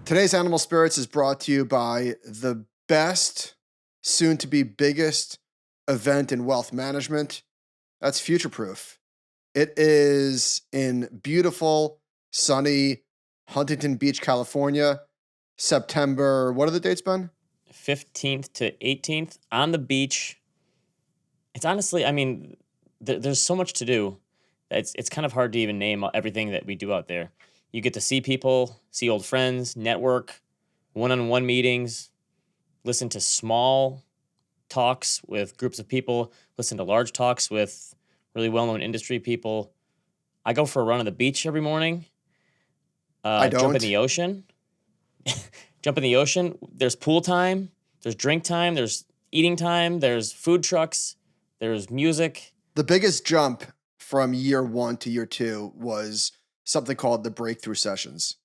Today's Animal Spirits is brought to you by the best, soon to be biggest event in wealth management. That's FutureProof. It is in beautiful, sunny Huntington Beach, California, September. What are the dates, Ben? 15th to 18th on the beach. It's honestly, I mean, there's so much to do. It's kind of hard to even name everything that we do out there. You get to see people, see old friends, network, one-on-one meetings, listen to small talks with groups of people, listen to large talks with really well-known industry people. I go for a run on the beach every morning. I don't. Jump in the ocean. Jump in the ocean. There's pool time. There's drink time. There's eating time. There's food trucks. There's music. The biggest jump from year 1 to year 2 was something called the breakthrough sessions.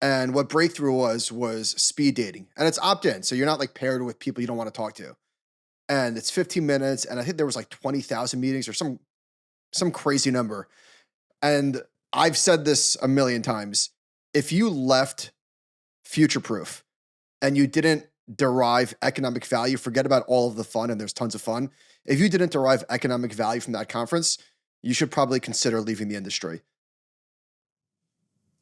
And what breakthrough was speed dating. And it's opt-in, so you're not like paired with people you don't want to talk to. And it's 15 minutes, and I think there was like 20,000 meetings or some crazy number. And I've said this a million times. If you left FutureProof and you didn't derive economic value, forget about all of the fun, and there's tons of fun. If you didn't derive economic value from that conference, you should probably consider leaving the industry.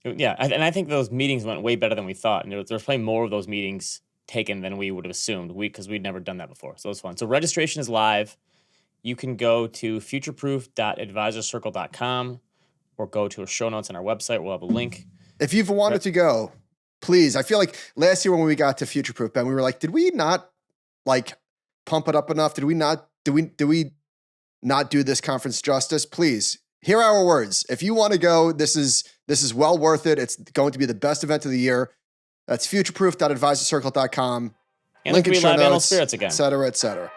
Yeah, and I think those meetings went way better than we thought. And there's probably more of those meetings taken than we would have assumed because we'd never done that before. So it was fun. So registration is live. You can go to futureproof.advisorcircle.com or go to our show notes on our website. We'll have a link. If you've wanted to go, please. I feel like last year when we got to FutureProof, Ben, we were like, did we not like pump it up enough? Did we not do this conference justice? Please hear our words. If you want to go, this is well worth it. It's going to be the best event of the year. That's futureproof.advisorcircle.com. And link in show notes, Animal Spirits again. et cetera, et cetera.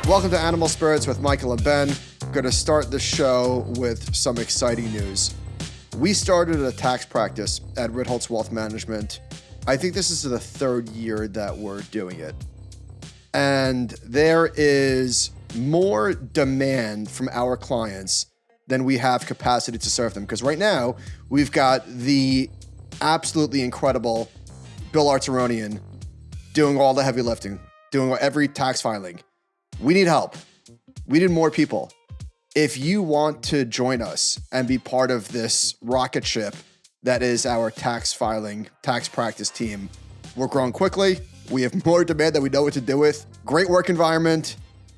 Welcome to Animal Spirits with Michael and Ben. Going to start the show with some exciting news. We started a tax practice at Ritholtz Wealth Management. I think this is the 3rd year that we're doing it. And there is more demand from our clients than we have capacity to serve them. Because right now, we've got the absolutely incredible Bill Arteronian doing all the heavy lifting, doing every tax filing. We need help. We need more people. If you want to join us and be part of this rocket ship that is our tax filing, tax practice team, we're growing quickly. We have more demand than we know what to do with. Great work environment,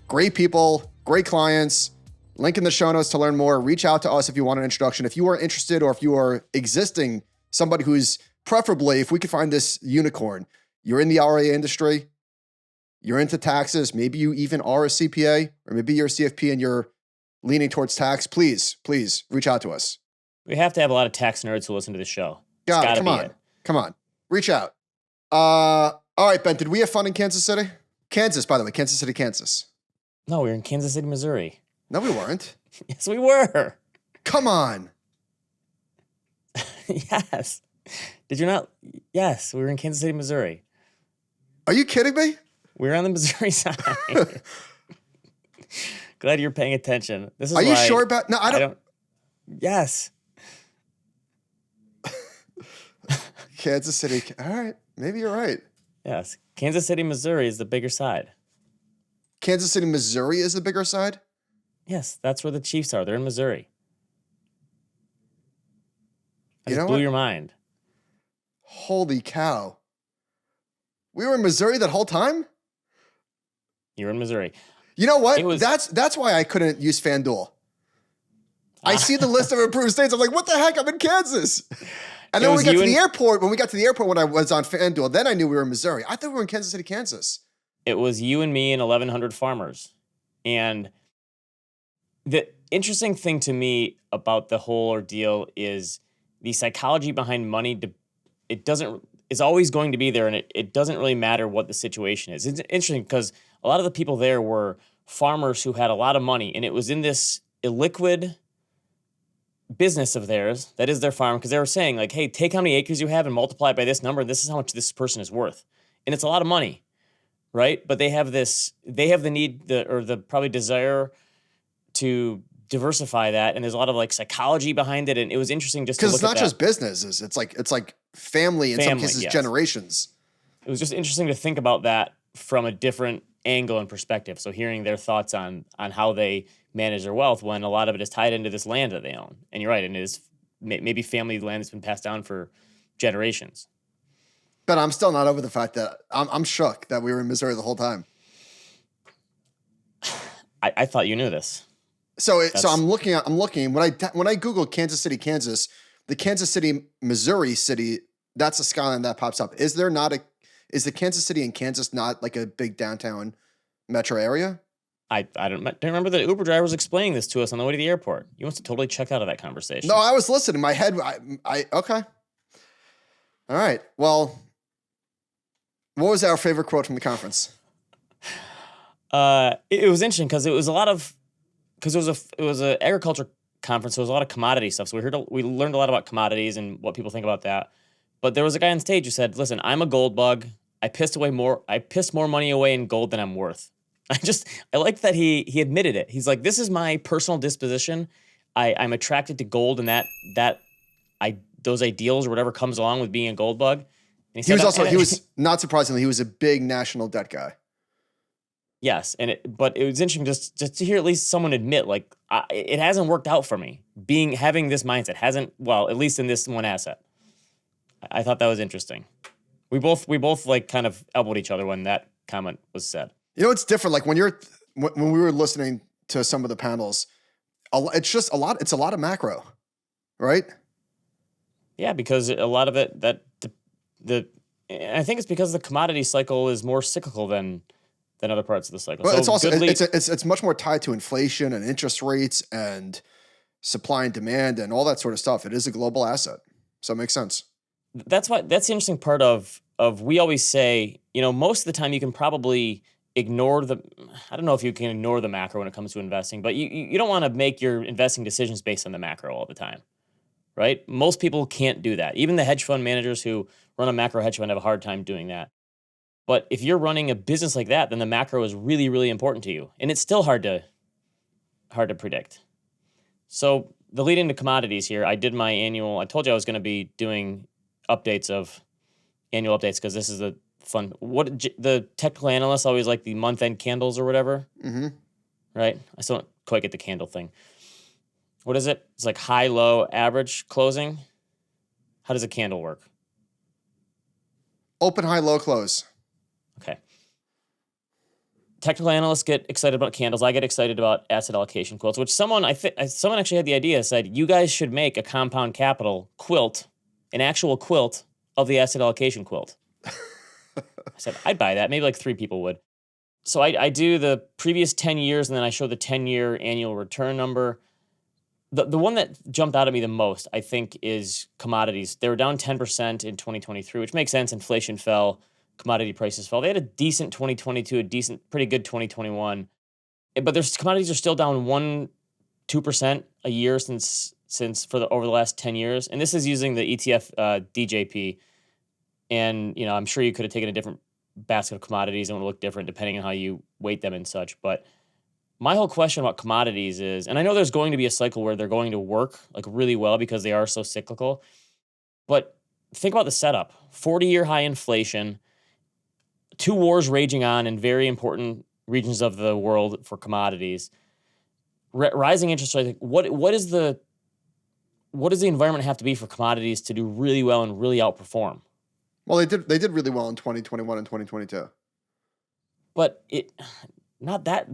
great people, great clients. Link in the show notes to learn more. Reach out to us if you want an introduction. If you are interested or if you are existing, somebody who's preferably, if we could find this unicorn, you're in the RIA industry, you're into taxes, maybe you even are a CPA, or maybe you're a CFP and you're leaning towards tax, please reach out to us. We have to have a lot of tax nerds who listen to the show. God, come on. Reach out. All right, Ben, did we have fun in Kansas City? Kansas, by the way, Kansas City, Kansas. No, we were in Kansas City, Missouri. No, we weren't. Yes, we were. Come on. Yes. Did you not? Yes, we were in Kansas City, Missouri. Are you kidding me? We were on the Missouri side. Glad you're paying attention. This is Are you sure about? No, I don't. Yes. Kansas City. All right. Maybe you're right. Yes. Kansas City, Missouri is the bigger side. Kansas City, Missouri is the bigger side? Yes, that's where the Chiefs are. They're in Missouri. I just know blew what? your mind. Holy cow. We were in Missouri that whole time? You were in Missouri. You know what? That's why I couldn't use FanDuel. I see the list of approved states. I'm like, what the heck? I'm in Kansas. And then when we got to the airport, when I was on FanDuel, then I knew we were in Missouri. I thought we were in Kansas City, Kansas. It was you and me and 1,100 farmers. And the interesting thing to me about the whole ordeal is the psychology behind money. It's always going to be there, and it doesn't really matter what the situation is. It's interesting because a lot of the people there were farmers who had a lot of money, and it was in this illiquid business of theirs that is their farm, because they were saying like, hey, take how many acres you have and multiply it by this number, and this is how much this person is worth. And it's a lot of money, right? But they have the need, or the probably desire to diversify that, and there's a lot of like psychology behind it, and it was interesting just to Because look it's not at just businesses. It's like family, in some Family, cases, yes. generations. It was just interesting to think about that from a different angle and perspective. So hearing their thoughts on how they manage their wealth when a lot of it is tied into this land that they own. And you're right, and it is maybe family land that's been passed down for generations. But I'm still not over the fact that I'm shook that we were in Missouri the whole time. I thought you knew this. So I'm looking when I Google Kansas City, Kansas, the Kansas City, Missouri city, that's a skyline that pops up. Is the Kansas City in Kansas not like a big downtown metro area? I don't remember the Uber driver was explaining this to us on the way to the airport. You must have totally checked out of that conversation. No, I was listening. My head, okay. All right. Well, what was our favorite quote from the conference? It was interesting because it was it was an agriculture conference, so it was a lot of commodity stuff. So we learned a lot about commodities and what people think about that. But there was a guy on stage who said, "Listen, I'm a gold bug. I pissed more money away in gold than I'm worth." I like that he admitted it. He's like, "This is my personal disposition. I'm attracted to gold, and those ideals or whatever comes along with being a gold bug." And he was not surprisingly, he was a big national debt guy. Yes, but it was interesting just to hear at least someone admit, like, it hasn't worked out for me. Having this mindset hasn't, well, at least in this one asset. I thought that was interesting. We both like kind of elbowed each other when that comment was said. You know, it's different. Like when we were listening to some of the panels, it's a lot of macro, right? Yeah, because a lot of it I think it's because the commodity cycle is more cyclical than other parts of the cycle. Well, so it's also it's much more tied to inflation and interest rates and supply and demand and all that sort of stuff. It is a global asset, so it makes sense. That's the interesting part of we always say, most of the time you can probably ignore I don't know if you can ignore the macro when it comes to investing, but you don't want to make your investing decisions based on the macro all the time, right? Most people can't do that. Even the hedge fund managers who run a macro hedge fund have a hard time doing that. But if you're running a business like that, then the macro is really, really important to you. And it's still hard to predict. So the lead into commodities here, I told you I was going to be doing annual updates because this is the fun. The technical analysts always like the month-end candles or whatever. Mm-hmm. Right? I still don't quite get the candle thing. What is it? It's like high, low, average closing. How does a candle work? Open, high, low, close. Okay. Technical analysts get excited about candles. I get excited about asset allocation quilts, which someone actually had the idea, said, you guys should make a compound capital quilt, an actual quilt of the asset allocation quilt. I said, I'd buy that. Maybe like 3 people would. So I do the previous 10 years, and then I show the 10-year annual return number. The one that jumped out at me the most, I think, is commodities. They were down 10% in 2023, which makes sense. Inflation fell. Commodity prices fell. They had a decent 2022, pretty good 2021. But their commodities are still down 1-2% a year over the last 10 years. And this is using the ETF DJP. And, I'm sure you could have taken a different basket of commodities and it would look different depending on how you weight them and such. But my whole question about commodities is, and I know there's going to be a cycle where they're going to work like really well because they are so cyclical. But think about the setup. 40-year high inflation, 2 wars raging on in very important regions of the world for commodities, rising interest rates. What does the environment have to be for commodities to do really well and really outperform? Well, they did really well in 2021 and 2022. But not that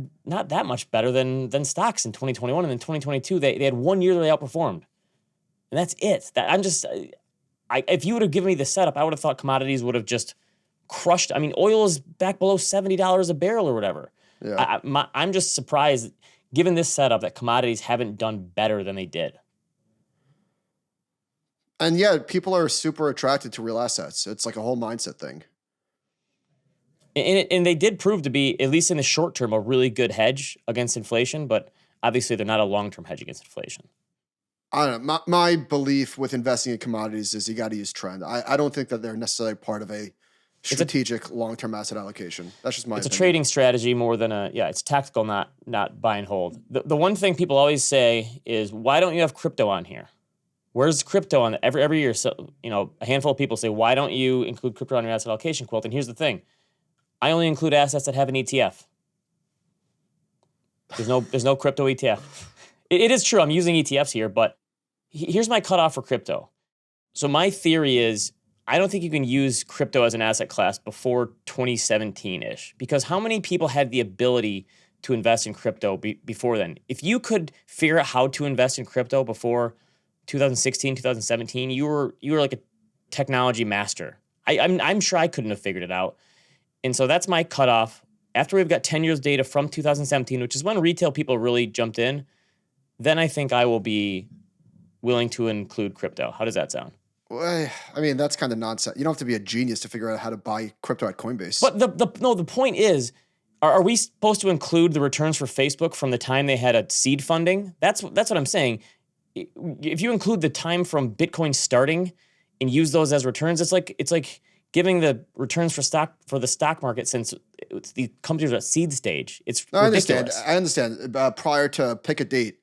much better than stocks in 2021, and in 2022 they had 1 year that they outperformed, and that's it. If you would have given me the setup, I would have thought commodities would have just crushed. I mean, oil is back below $70 a barrel or whatever. Yeah. I'm just surprised, given this setup, that commodities haven't done better than they did. And yeah, people are super attracted to real assets. It's like a whole mindset thing. And they did prove to be, at least in the short term, a really good hedge against inflation, but obviously they're not a long-term hedge against inflation. I don't know. My belief with investing in commodities is you got to use trend. I don't think that they're necessarily part of a strategic long-term asset allocation. That's just my It's opinion. a trading strategy more than it's tactical, not buy and hold. The one thing people always say is, why don't you have crypto on here? Where's crypto on every year? So, a handful of people say, why don't you include crypto on your asset allocation quilt? And here's the thing. I only include assets that have an ETF. There's no crypto ETF. It is true. I'm using ETFs here, but here's my cutoff for crypto. So my theory is, I don't think you can use crypto as an asset class before 2017-ish, because how many people had the ability to invest in crypto before then? If you could figure out how to invest in crypto before 2016, 2017, you were like a technology master. I'm sure I couldn't have figured it out. And so that's my cutoff. After we've got 10 years data from 2017, which is when retail people really jumped in, then I think I will be willing to include crypto. How does that sound? Well, I mean, that's kind of nonsense. You don't have to be a genius to figure out how to buy crypto at Coinbase. But the point is, are we supposed to include the returns for Facebook from the time they had a seed funding? That's what I'm saying. If you include the time from Bitcoin starting and use those as returns, it's like giving the returns for the stock market since the companies are at seed stage. It's ridiculous. I understand. Prior to pick a date,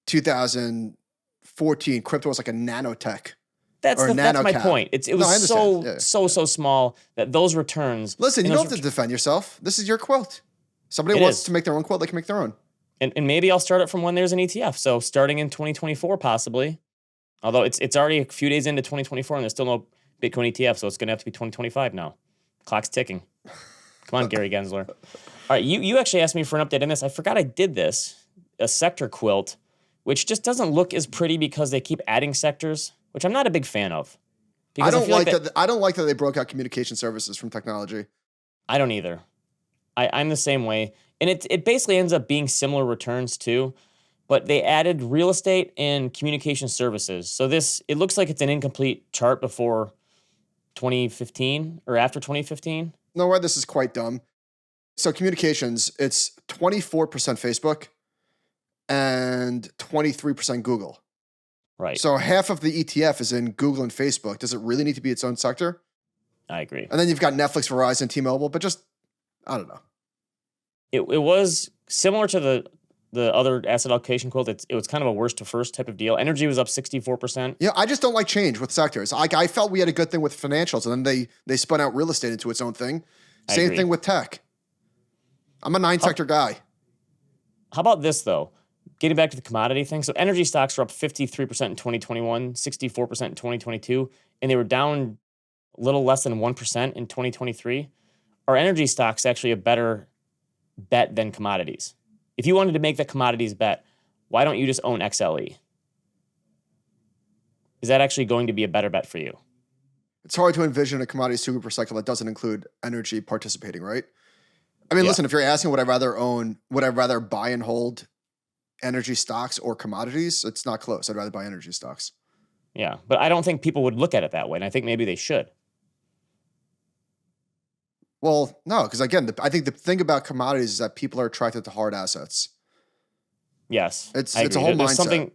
2014, crypto was like a nanotech. That's my point. It was so small that those returns. Listen, you don't have to defend yourself. This is your quilt. Somebody wants to make their own quilt, they can make their own. And maybe I'll start it from when there's an ETF. So starting in 2024, possibly. Although it's already a few days into 2024 and there's still no Bitcoin ETF, so it's going to have to be 2025 now. Clock's ticking. Come on, Gary Gensler. All right, you actually asked me for an update on this. I forgot I did this, a sector quilt, which just doesn't look as pretty because they keep adding sectors, which I'm not a big fan of. I don't like that. I don't like that they broke out communication services from technology. I don't either. I'm the same way. And it basically ends up being similar returns too, but they added real estate and communication services. So it looks like it's an incomplete chart before 2015 or after 2015. No, why this is quite dumb. So communications, it's 24% Facebook and 23% Google. Right. So half of the ETF is in Google and Facebook. Does it really need to be its own sector? I agree. And then you've got Netflix, Verizon, T-Mobile, but just, I don't know. It was similar to the other asset allocation quilt. It was kind of a worst to first type of deal. Energy was up 64%. Yeah, I just don't like change with sectors. I felt we had a good thing with financials, and then they spun out real estate into its own thing. Same thing with tech. I'm a 9-sector guy. How about this, though? Getting back to the commodity thing. So energy stocks were up 53% in 2021, 64% in 2022, and they were down a little less than 1% in 2023. Are energy stocks actually a better bet than commodities? If you wanted to make the commodities bet, why don't you just own XLE? Is that actually going to be a better bet for you? It's hard to envision a commodity super cycle that doesn't include energy participating, right? I mean, listen, if you're asking would I rather buy and hold energy stocks or commodities, it's not close. I'd rather buy energy stocks. Yeah, but I don't think people would look at it that way, and I think maybe they should. Well, no, because again, I think the thing about commodities is that people are attracted to hard assets. Yes, it's a whole mindset. There's something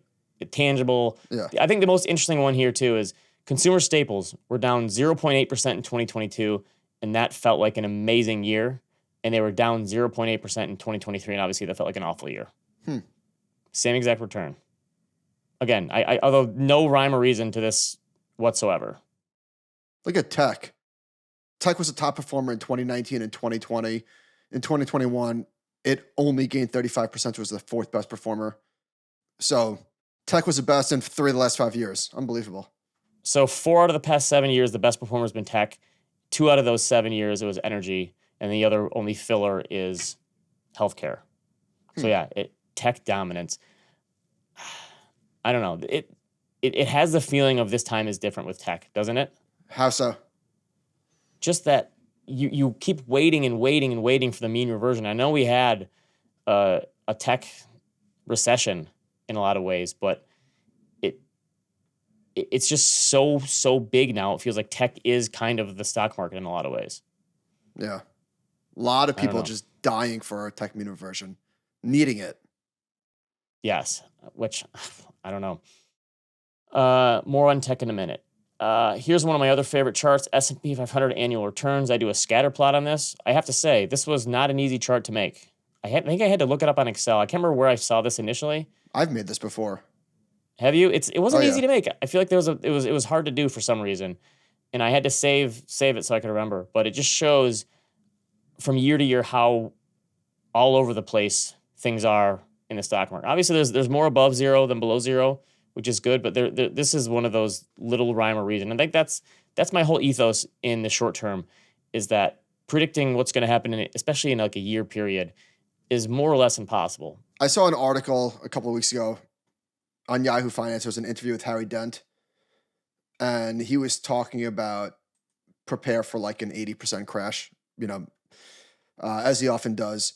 tangible. Yeah. I think the most interesting one here too is consumer staples were down 0.8% in 2022, and that felt like an amazing year. And they were down 0.8% in 2023, and obviously that felt like an awful year. Same exact return. Again, I although no rhyme or reason to this whatsoever. Look at tech. Tech was a top performer in 2019 and 2020. In 2021, it only gained 35%, which was the fourth best performer. So tech was the best in 3 of the last 5 years. Unbelievable. So 4 out of the past 7 years, the best performer has been tech. 2 out of those 7 years, it was energy. And the other only filler is healthcare. So yeah, tech dominance. I don't know. It has the feeling of this time is different with tech, doesn't it? How so? Just that you keep waiting and waiting and waiting for the mean reversion. I know we had a tech recession in a lot of ways, but it's just so big now. It feels like tech is kind of the stock market in a lot of ways. Yeah. A lot of people just dying for a tech mean reversion, needing it. Yes, which I don't know. More on tech in a minute. Here's one of my other favorite charts, S&P 500 annual returns. I do a scatter plot on this. I have to say, this was not an easy chart to make. I think I had to look it up on Excel. I can't remember where I saw this initially. I've made this before. Have you? It Oh wasn't easy yeah. to make. I feel like it was hard to do for some reason, and I had to save it so I could remember. But it just shows from year to year how all over the place things are in the stock market. Obviously, there's more above zero than below zero, which is good. But this is one of those little rhyme or reason. I think that's my whole ethos in the short term, is that predicting what's going to happen especially in like a year period, is more or less impossible. I saw an article a couple of weeks ago on Yahoo Finance. There was an interview with Harry Dent, and he was talking about prepare for like an 80% crash, as he often does.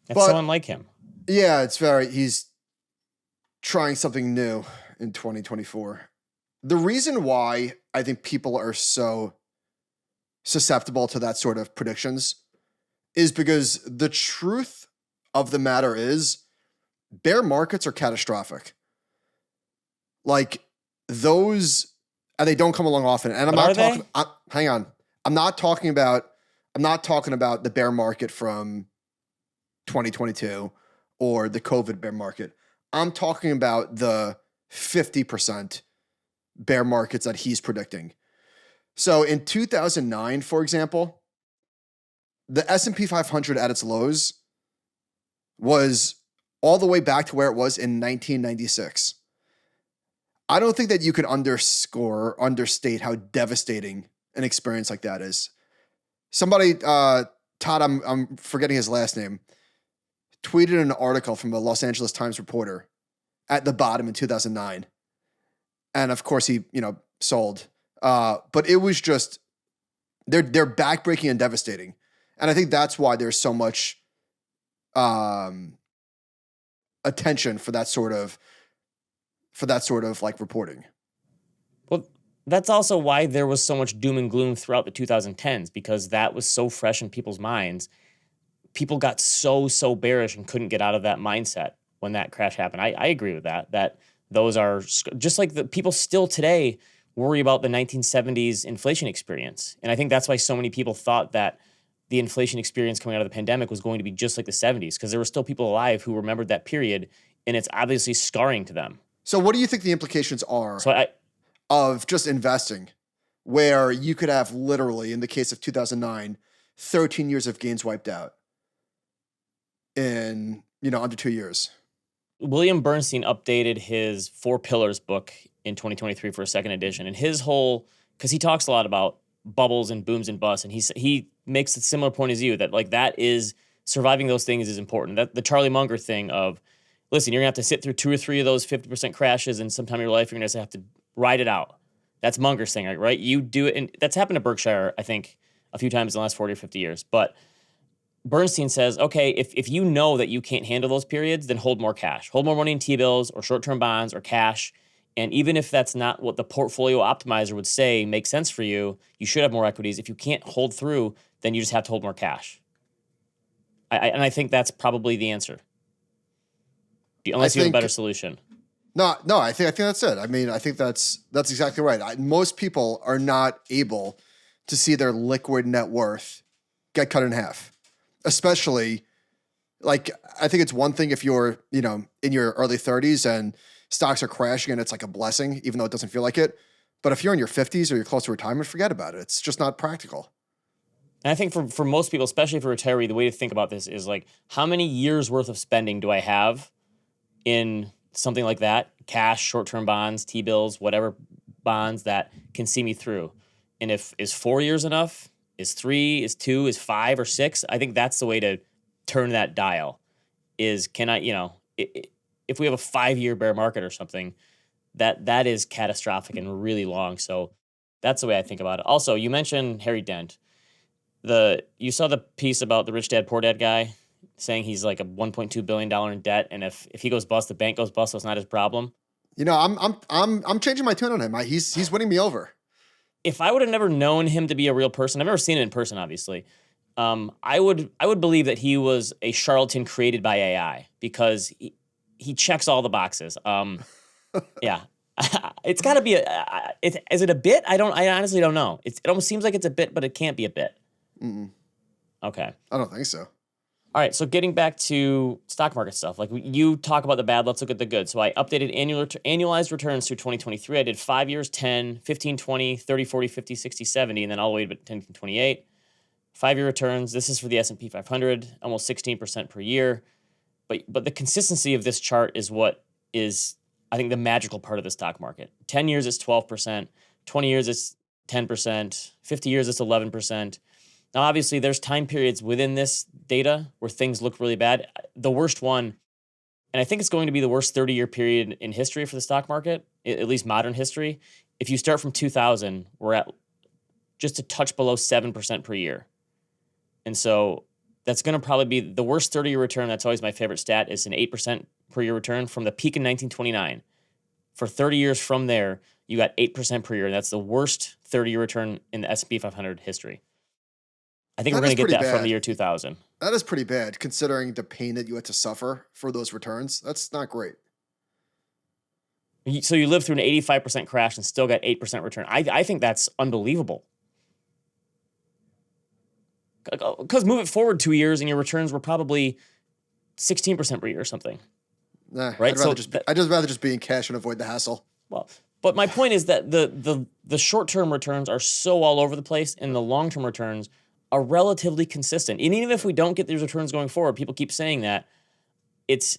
That's so unlike him. Yeah, he's trying something new in 2024. The reason why I think people are so susceptible to that sort of predictions is because the truth of the matter is bear markets are catastrophic. Like those, and they don't come along often. And I'm not talking, hang on. I'm not talking about the bear market from 2022 or the COVID bear market. I'm talking about the 50% bear markets that he's predicting. So in 2009, for example, the S&P 500 at its lows was all the way back to where it was in 1996. I don't think that you could understate how devastating an experience like that is. Somebody, Todd, I'm forgetting his last name, tweeted an article from a Los Angeles Times reporter at the bottom in 2009. And of course he, sold. But it was just, they're backbreaking and devastating. And I think that's why there's so much attention for that sort of like reporting. Well, that's also why there was so much doom and gloom throughout the 2010s, because that was so fresh in people's minds. People got so bearish and couldn't get out of that mindset when that crash happened. I agree with that. That those are just like the people still today worry about the 1970s inflation experience. And I think that's why so many people thought that the inflation experience coming out of the pandemic was going to be just like the 70s, because there were still people alive who remembered that period, and it's obviously scarring to them. So what do you think the implications are of just investing, where you could have literally, in the case of 2009, 13 years of gains wiped out in, under 2 years? William Bernstein updated his 4 Pillars book in 2023 for a second edition. And his whole, because he talks a lot about bubbles and booms and busts, and he makes a similar point as you, that like that is, surviving those things is important. That the Charlie Munger thing of, listen, you're gonna have to sit through 2 or 3 of those 50% crashes, and sometime in your life you're gonna have to ride it out. That's Munger's thing, right? You do it, and that's happened to Berkshire, I think, a few times in the last 40 or 50 years. But Bernstein says, okay, if you know that you can't handle those periods, then hold more cash. Hold more money in T-bills or short-term bonds or cash. And even if that's not what the portfolio optimizer would say makes sense for you, you should have more equities. If you can't hold through, then you just have to hold more cash. And I think that's probably the answer, unless you have a better solution. No, I think that's it. I mean, I think that's exactly right. Most people are not able to see their liquid net worth get cut in half. Especially, like, I think it's one thing if you're, in your early 30s and stocks are crashing and it's like a blessing, even though it doesn't feel like it. But if you're in your 50s or you're close to retirement, forget about it. It's just not practical. And I think for most people, especially for a retiree, the way to think about this is like, how many years worth of spending do I have in something like that? Cash, short-term bonds, T-bills, whatever bonds that can see me through. And is 4 years enough? Is 3, is 2, is 5 or 6? I think that's the way to turn that dial. Is can I, if we have a 5-year bear market or something, that is catastrophic and really long. So that's the way I think about it. Also, you mentioned Harry Dent. You saw the piece about the rich dad, poor dad guy saying he's like a $1.2 billion in debt, and if he goes bust, the bank goes bust, so it's not his problem. I'm changing my tune on him. He's winning me over. If I would have never known him to be a real person, I've never seen him in person, obviously. I would believe that he was a charlatan created by AI, because he checks all the boxes. Yeah, It's got to be is it a bit? I honestly don't know. It almost seems like it's a bit, but it can't be a bit. Mm-mm. Okay. I don't think so. All right. So getting back to stock market stuff, like you talk about the bad, let's look at the good. So I updated annualized returns through 2023. I did 5 years, 10, 15, 20, 30, 40, 50, 60, 70, and then all the way to 10, 28. 5-year returns. This is for the S&P 500, almost 16% per year. But the consistency of this chart is what is, I think, the magical part of the stock market. 10 years it's 12%, 20 years it's 10%, 50 years it's 11%. Now, obviously, there's time periods within this data where things look really bad. The worst one, and I think it's going to be the worst 30-year period in history for the stock market, at least modern history. If you start from 2000, we're at just a touch below 7% per year. And so that's going to probably be the worst 30-year return. That's always my favorite stat, is an 8% per year return from the peak in 1929. For 30 years from there, you got 8% per year. And that's the worst 30-year return in the S&P 500 history. I think we're going to get that from the year 2000. That is pretty bad, considering the pain that you had to suffer for those returns. That's not great. So you lived through an 85% crash and still got 8% return. I think that's unbelievable. Because move it forward 2 years and your returns were probably 16% per year or something. Nah, right? I'd just rather just be in cash and avoid the hassle. Well, but my point is that the short-term returns are so all over the place, and the long-term returns are relatively consistent. And even if we don't get these returns going forward, people keep saying that, it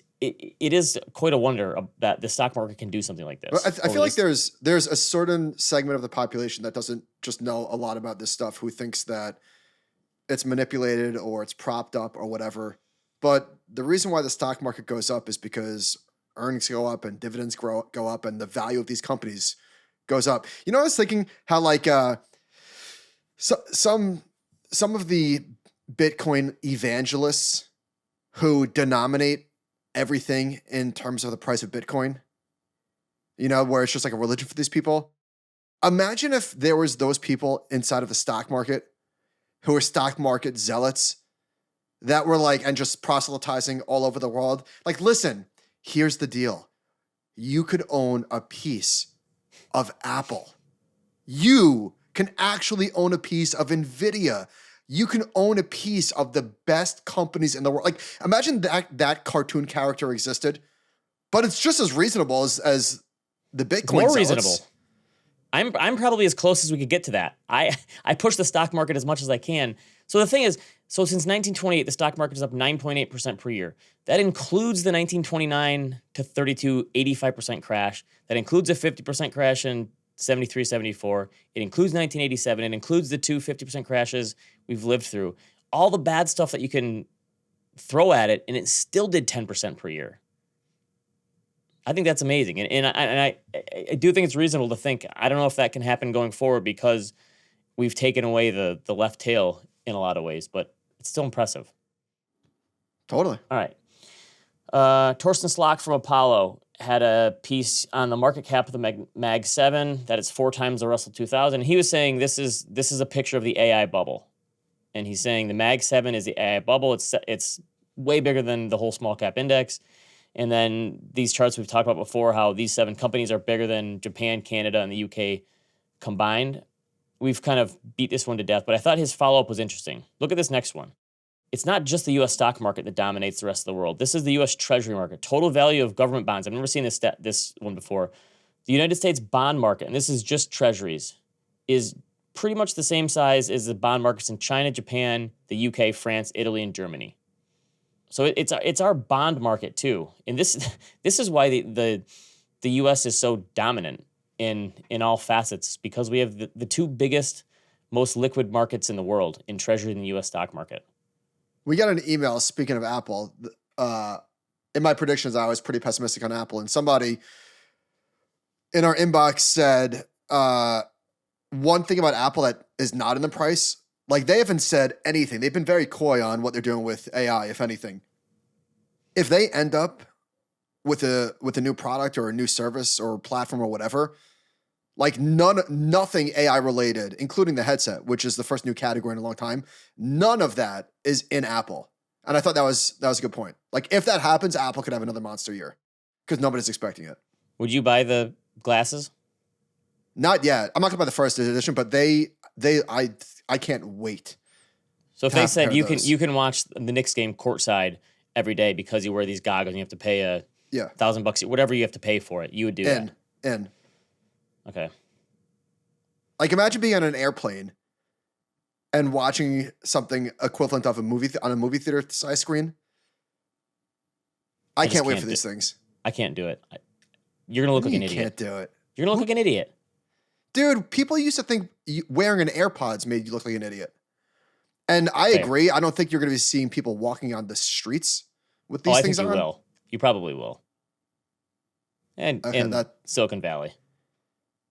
is quite a wonder that the stock market can do something like this. I feel like there's a certain segment of the population that doesn't just know a lot about this stuff, who thinks that it's manipulated or it's propped up or whatever. But the reason why the stock market goes up is because earnings go up and dividends go up and the value of these companies goes up. I was thinking how like some of the Bitcoin evangelists who denominate everything in terms of the price of Bitcoin, where it's just like a religion for these people. Imagine if there was those people inside of the stock market who are stock market zealots that were like, and just proselytizing all over the world. Like, listen, here's the deal. You could own a piece of Apple. You can actually own a piece of NVIDIA. You can own a piece of the best companies in the world. Like, imagine that cartoon character existed, but it's just as reasonable as the Bitcoin. It's more zealots. Reasonable. I'm probably as close as we could get to that. I push the stock market as much as I can. So the thing is, since 1928, the stock market is up 9.8% per year. That includes the 1929 to 32, 85% crash. That includes a 50% crash in 73, 74. It includes 1987. It includes the 50% crashes we've lived through. All the bad stuff that you can throw at it, and it still did 10% per year. I think that's amazing. And I do think it's reasonable to think, I don't know if that can happen going forward because we've taken away the left tail in a lot of ways, but it's still impressive. Totally. All right. Torsten Slok from Apollo had a piece on the market cap of the Mag 7 that it's 4 times the Russell 2000. He was saying this is a picture of the AI bubble. And he's saying the Mag 7 is the AI bubble. It's way bigger than the whole small cap index. And then these charts we've talked about before, how these 7 companies are bigger than Japan, Canada, and the UK combined. We've kind of beat this one to death, but I thought his follow-up was interesting. Look at this next one. It's not just the U.S. stock market that dominates the rest of the world. This is the U.S. Treasury market. Total value of government bonds. I've never seen this one before. The United States bond market, and this is just treasuries, is pretty much the same size as the bond markets in China, Japan, the UK, France, Italy, and Germany. So it's our bond market too, and this is why the U.S. is so dominant in all facets, because we have the 2 biggest, most liquid markets in the world in Treasury and the U.S. stock market. We got an email, speaking of Apple. In my predictions, I was pretty pessimistic on Apple, and somebody in our inbox said one thing about Apple that is not in the price. Like, they haven't said anything. They've been very coy on what they're doing with AI, if anything. If they end up with a new product or a new service or platform or whatever, like nothing AI related, including the headset, which is the first new category in a long time, none of that is in Apple. And I thought that was a good point. Like, if that happens, Apple could have another monster year because nobody's expecting it. Would you buy the glasses? Not yet. I'm not gonna buy the first edition, but I can't wait. So if to they have a said pair you of can those. you can watch the Knicks game courtside every day because you wear these goggles and you have to pay Yeah, $1,000, whatever you have to pay for it, you would do that. in. Okay. Like imagine being on an airplane and watching something equivalent of a movie on a movie theater size screen. I just can't wait can't for do- these things. I can't do it. You're gonna look like You an idiot. can't do it. You're gonna look like an idiot. Dude, people used to think wearing an AirPods made you look like an idiot. And I Fair. agree. I don't think you're going to be seeing people walking on the streets with Oh, these I things think you on. will. You probably will. And Okay, in Silicon Valley.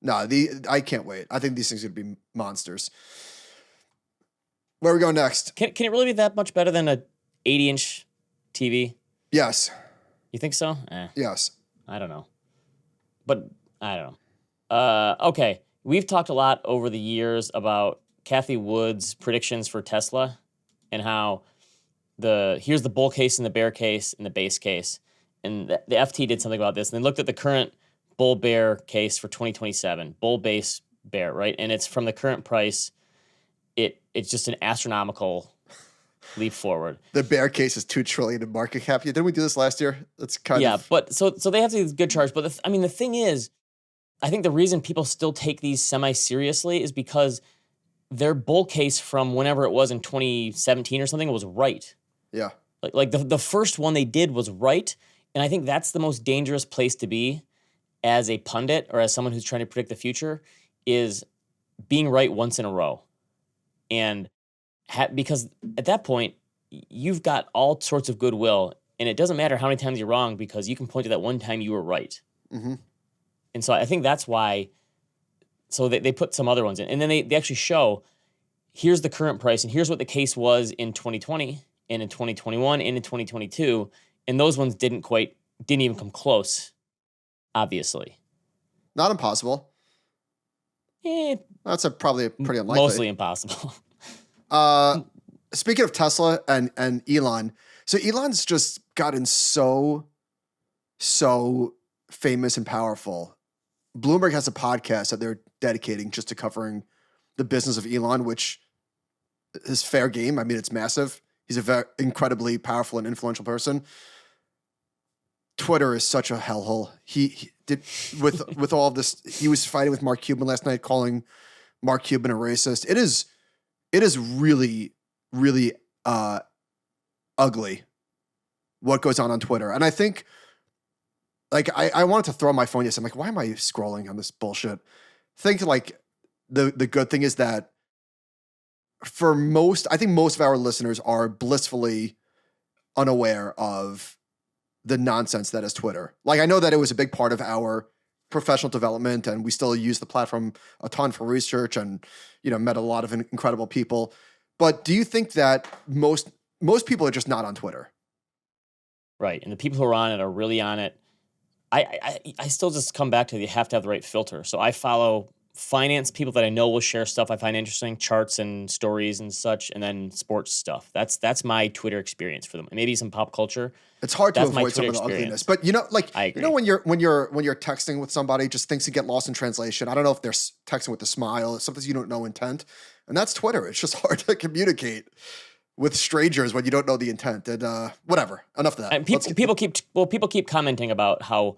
No, I can't wait. I think these things are going to be monsters. Where are we going next? Can it really be that much better than a 80-inch TV? Yes. You think so? Yes. I don't know. But I don't know. Okay. We've talked a lot over the years about Kathy Wood's predictions for Tesla and how here's the bull case and the bear case and the base case. And the FT did something about this. And they looked at the current bull bear case for 2027, bull base bear, right? And it's from the current price. It's just an astronomical leap forward. The bear case is $2 trillion in market cap. Yeah, didn't we do this last year? That's kind of. But so they have these good charts. But the thing is, I think the reason people still take these semi-seriously is because their bull case from whenever it was in 2017 or something was right. Yeah. Like the first one they did was right. And I think that's the most dangerous place to be as a pundit or as someone who's trying to predict the future is being right once in a row. And because at that point, you've got all sorts of goodwill. And it doesn't matter how many times you're wrong because you can point to that one time you were right. Mm-hmm. And so I think that's why. So they put some other ones in. And then they actually show, here's the current price, and here's what the case was in 2020, and in 2021, and in 2022. And those ones didn't even come close, obviously. Not impossible. That's probably pretty unlikely. Mostly impossible. Speaking of Tesla and Elon, so Elon's just gotten so famous and powerful. Bloomberg has a podcast that they're dedicating just to covering the business of Elon, which is fair game. I mean, it's massive. He's a very incredibly powerful and influential person. Twitter is such a hellhole. He did with all of this. He was fighting with Mark Cuban last night, calling Mark Cuban a racist. It is really, really ugly what goes on Twitter. And I think, like, I wanted to throw my phone yesterday. I'm like, why am I scrolling on this bullshit? Think like the good thing is that I think most of our listeners are blissfully unaware of the nonsense that is Twitter. Like, I know that it was a big part of our professional development and we still use the platform a ton for research and, met a lot of incredible people. But do you think that most people are just not on Twitter? Right. And the people who are on it are really on it. I still just come back to you have to have the right filter. So I follow finance people that I know will share stuff I find interesting, charts and stories and such, and then sports stuff. That's my Twitter experience for them. And maybe some pop culture. It's hard to That's my avoid some of Twitter the experience. ugliness. But I agree. when you're texting with somebody, just things that get lost in translation. I don't know if they're texting with a smile. Sometimes you don't know intent, and that's Twitter. It's just hard to communicate with strangers when you don't know the intent. And whatever. Enough of that. And people keep commenting about how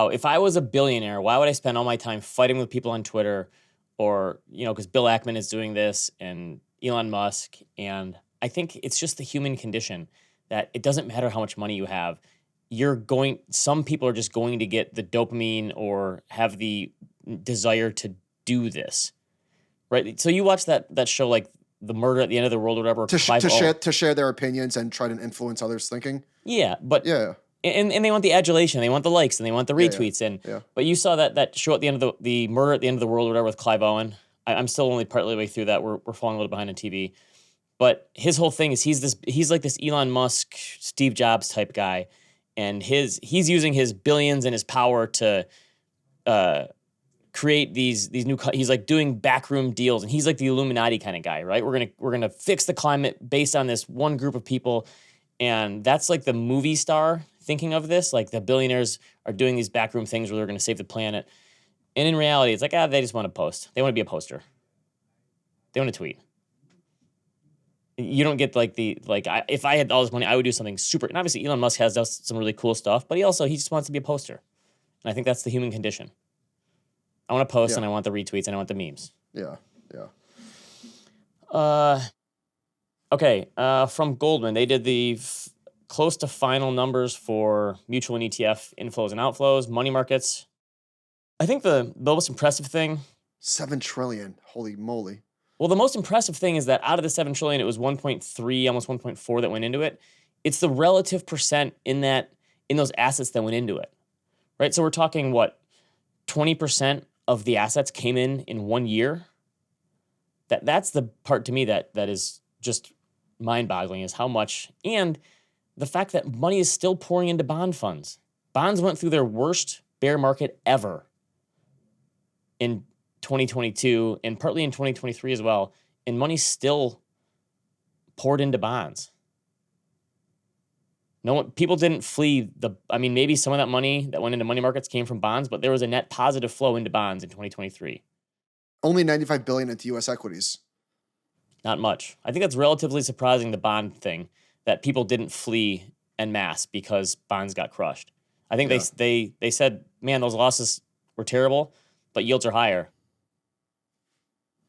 if I was a billionaire, why would I spend all my time fighting with people on Twitter, or because Bill Ackman is doing this and Elon Musk, and I think it's just the human condition that it doesn't matter how much money you have. Some people are just going to get the dopamine or have the desire to do this, right? So you watch that show, like The Murder at the End of the World or whatever. To share their opinions and try to influence others' thinking. Yeah, but yeah. And they want the adulation, they want the likes, and they want the retweets. Yeah. But you saw that show at the end of the Murder at the End of the World or whatever with Clive Owen. I'm still only partly way through that. We're falling a little behind on TV. But his whole thing is he's like this Elon Musk, Steve Jobs type guy, and he's using his billions and his power to create these new. He's like doing backroom deals, and he's like the Illuminati kind of guy, right? We're gonna fix the climate based on this one group of people, and that's like the movie star thinking of this, like the billionaires are doing these backroom things where they're going to save the planet. And in reality, it's like, they just want to post. They want to be a poster. They want to tweet. You don't get if I had all this money, I would do something super. And obviously, Elon Musk does some really cool stuff, but he just wants to be a poster. And I think that's the human condition. I want to post and I want the retweets and I want the memes. Yeah. Okay. From Goldman, they did the close to final numbers for mutual and ETF inflows and outflows, money markets. I think the most impressive thing. $7 trillion. Holy moly. Well, the most impressive thing is that out of the $7 trillion, it was 1.3, almost 1.4 that went into it. It's the relative percent in those assets that went into it, right? So we're talking 20% of the assets came in 1 year. That's the part to me that is just mind-boggling, is how much, and the fact that money is still pouring into bond funds. Bonds went through their worst bear market ever in 2022 and partly in 2023 as well, and money still poured into bonds. People didn't flee maybe some of that money that went into money markets came from bonds, but there was a net positive flow into bonds in 2023. Only $95 billion into U.S. equities. Not much. I think that's relatively surprising, the bond thing, that people didn't flee en masse because bonds got crushed. I think they said, man, those losses were terrible, but yields are higher.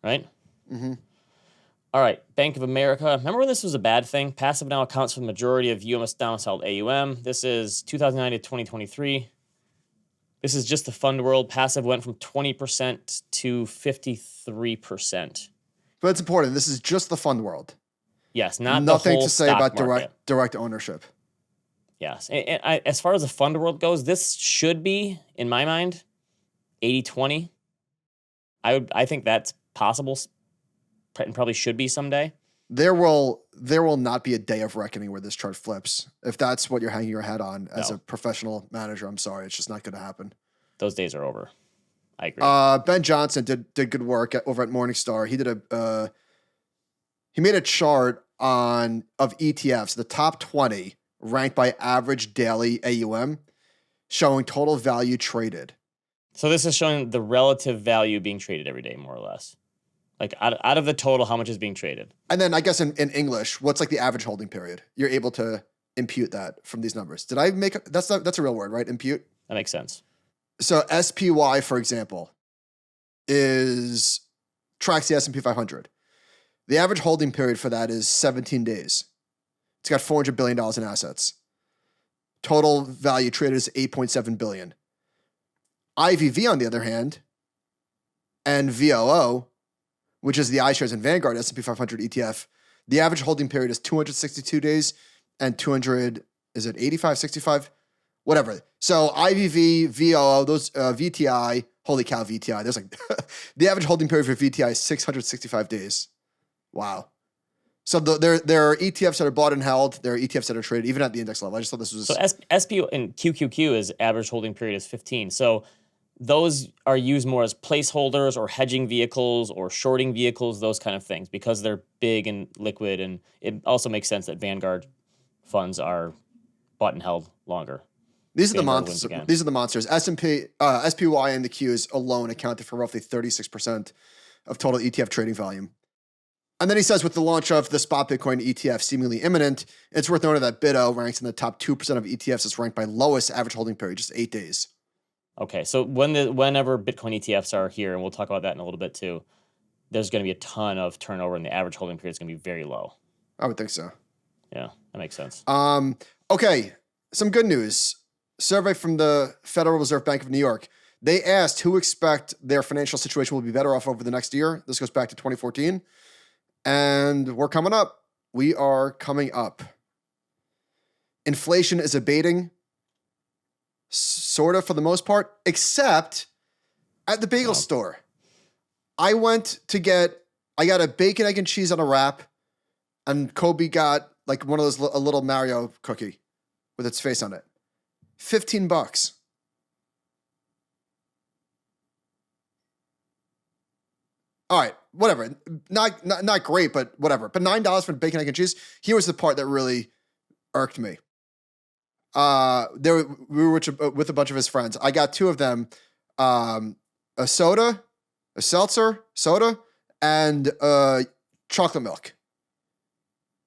Right? Mm-hmm. All right. Bank of America. Remember when this was a bad thing? Passive now accounts for the majority of U.S. domiciled AUM. This is 2009 to 2023. This is just the fund world. Passive went from 20% to 53%. But it's important. This is just the fund world. Yes, not nothing the whole to say stock about market. direct ownership. Yes. And as far as the fund world goes, this should be, in my mind, 80-20. I think that's possible and probably should be someday. There will not be a day of reckoning where this chart flips. If that's what you're hanging your hat on as a professional manager, I'm sorry. It's just not going to happen. Those days are over. I agree. Ben Johnson did good work over at Morningstar. He made a chart of ETFs, the top 20 ranked by average daily AUM, showing total value traded. So this is showing the relative value being traded every day, more or less. Like out of the total, how much is being traded? And then I guess in English, what's like the average holding period? You're able to impute that from these numbers. Did I make that's a real word, right? Impute? That makes sense. So SPY, for example, tracks the S&P 500. The average holding period for that is 17 days. It's got $400 billion in assets. Total value traded is $8.7 billion. IVV, on the other hand, and VOO, which is the iShares and Vanguard S&P 500 ETF, the average holding period is 262 days and 85, 65? Whatever. So IVV, VOO, those VTI, holy cow, VTI. There's the average holding period for VTI is 665 days. Wow. So there are ETFs that are bought and held. There are ETFs that are traded even at the index level. I just thought this was... So SP and QQQ is average holding period is 15. So those are used more as placeholders or hedging vehicles or shorting vehicles, those kind of things, because they're big and liquid. And it also makes sense that Vanguard funds are bought and held longer. These are the monsters. These are the monsters. SPY and the Qs alone accounted for roughly 36% of total ETF trading volume. And then he says, with the launch of the spot Bitcoin ETF seemingly imminent, it's worth noting that BITO ranks in the top 2% of ETFs. It's ranked by lowest average holding period, just 8 days. Okay, so whenever Bitcoin ETFs are here, and we'll talk about that in a little bit too, there's going to be a ton of turnover, and the average holding period is going to be very low. I would think so. Yeah, that makes sense. Okay, some good news. Survey from the Federal Reserve Bank of New York. They asked who expect their financial situation will be better off over the next year. This goes back to 2014. And we're coming up. We are coming up. Inflation is abating, sort of for the most part, except at the bagel store. I got a bacon, egg, and cheese on a wrap, and Kobe got like one of those, a little Mario cookie with its face on it. $15. All right, whatever. Not great, but whatever. But $9 for bacon, egg, and cheese. Here was the part that really irked me. We were with a bunch of his friends. I got two of them, a soda, a seltzer soda, and chocolate milk.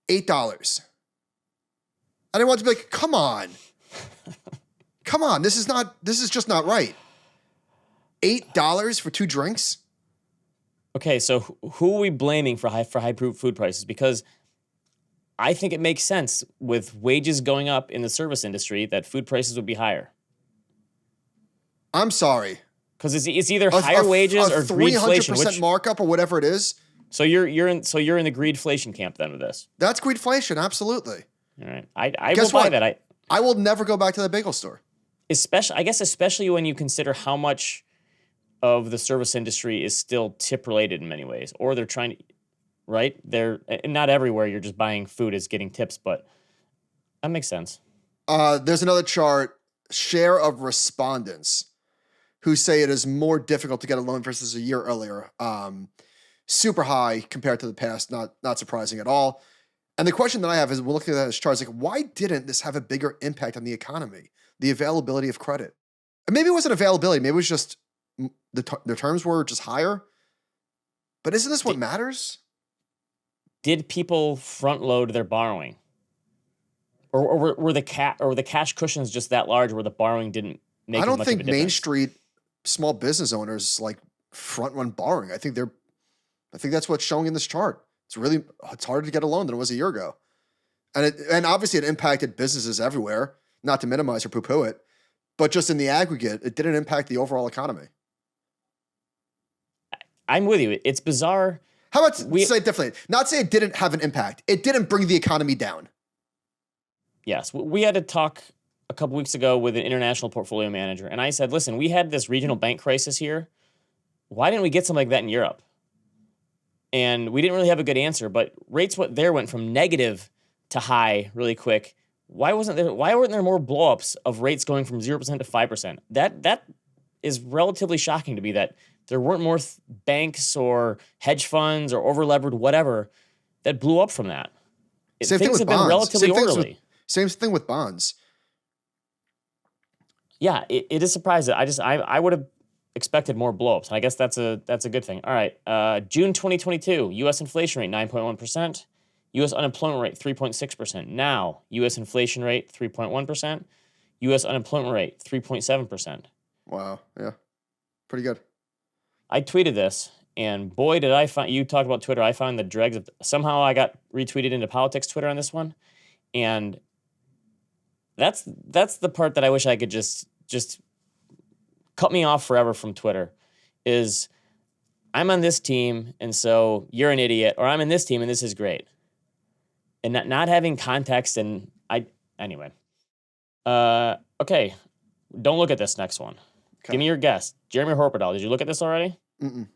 $8. I didn't want to be like, come on. Come on, this is just not right. $8 for two drinks? Okay, so who are we blaming for high food prices? Because I think it makes sense with wages going up in the service industry that food prices would be higher. I'm sorry. Because it's either higher wages or greedflation. 300% markup or whatever it is. So you're in the greedflation camp then with this. That's greedflation, absolutely. All right, I will buy that. I will never go back to the bagel store. Especially when you consider how much of the service industry is still tip related in many ways, or they're trying to, right? They're not everywhere. You're just buying food as getting tips, but that makes sense. There's another chart: share of respondents who say it is more difficult to get a loan versus a year earlier. Super high compared to the past. Not surprising at all. And the question that I have is, we're looking at this chart, is like, why didn't this have a bigger impact on the economy? The availability of credit. And maybe it wasn't availability. Maybe it was just the terms were just higher. But isn't this what matters? Did people front load their borrowing, or were the cash cushions just that large where the borrowing didn't make? I don't much think of a difference? Main Street small business owners like front run borrowing. I think that's what's showing in this chart. It's harder to get a loan than it was a year ago, and obviously it impacted businesses everywhere. Not to minimize or poo-poo it, but just in the aggregate, it didn't impact the overall economy. I'm with you. It's bizarre. How about say it differently? Not say it didn't have an impact. It didn't bring the economy down. Yes. We had a talk a couple weeks ago with an international portfolio manager, and I said, listen, we had this regional bank crisis here. Why didn't we get something like that in Europe? And we didn't really have a good answer, but rates went from negative to high really quick. Why weren't there more blowups of rates going from 0% to 5%? That is relatively shocking to me, that there weren't more banks or hedge funds or over-levered whatever that blew up from that. Things have been relatively orderly. Same thing with bonds. Yeah, it is surprising. I would have expected more blowups, and I guess that's a good thing. All right, June 2022, U.S. inflation rate 9.1%. U.S. unemployment rate, 3.6%. Now, U.S. inflation rate, 3.1%. U.S. unemployment rate, 3.7%. Wow. Yeah. Pretty good. I tweeted this, and boy, did I find, you talked about Twitter, I found the dregs of, somehow I got retweeted into politics Twitter on this one. And that's the part that I wish I could just cut me off forever from Twitter, is I'm on this team, and so you're an idiot, or I'm in this team, and this is great. And not having context, and anyway. Okay, don't look at this next one. Okay. Give me your guess. Jeremy Horpedal, did you look at this already? Mm-mm.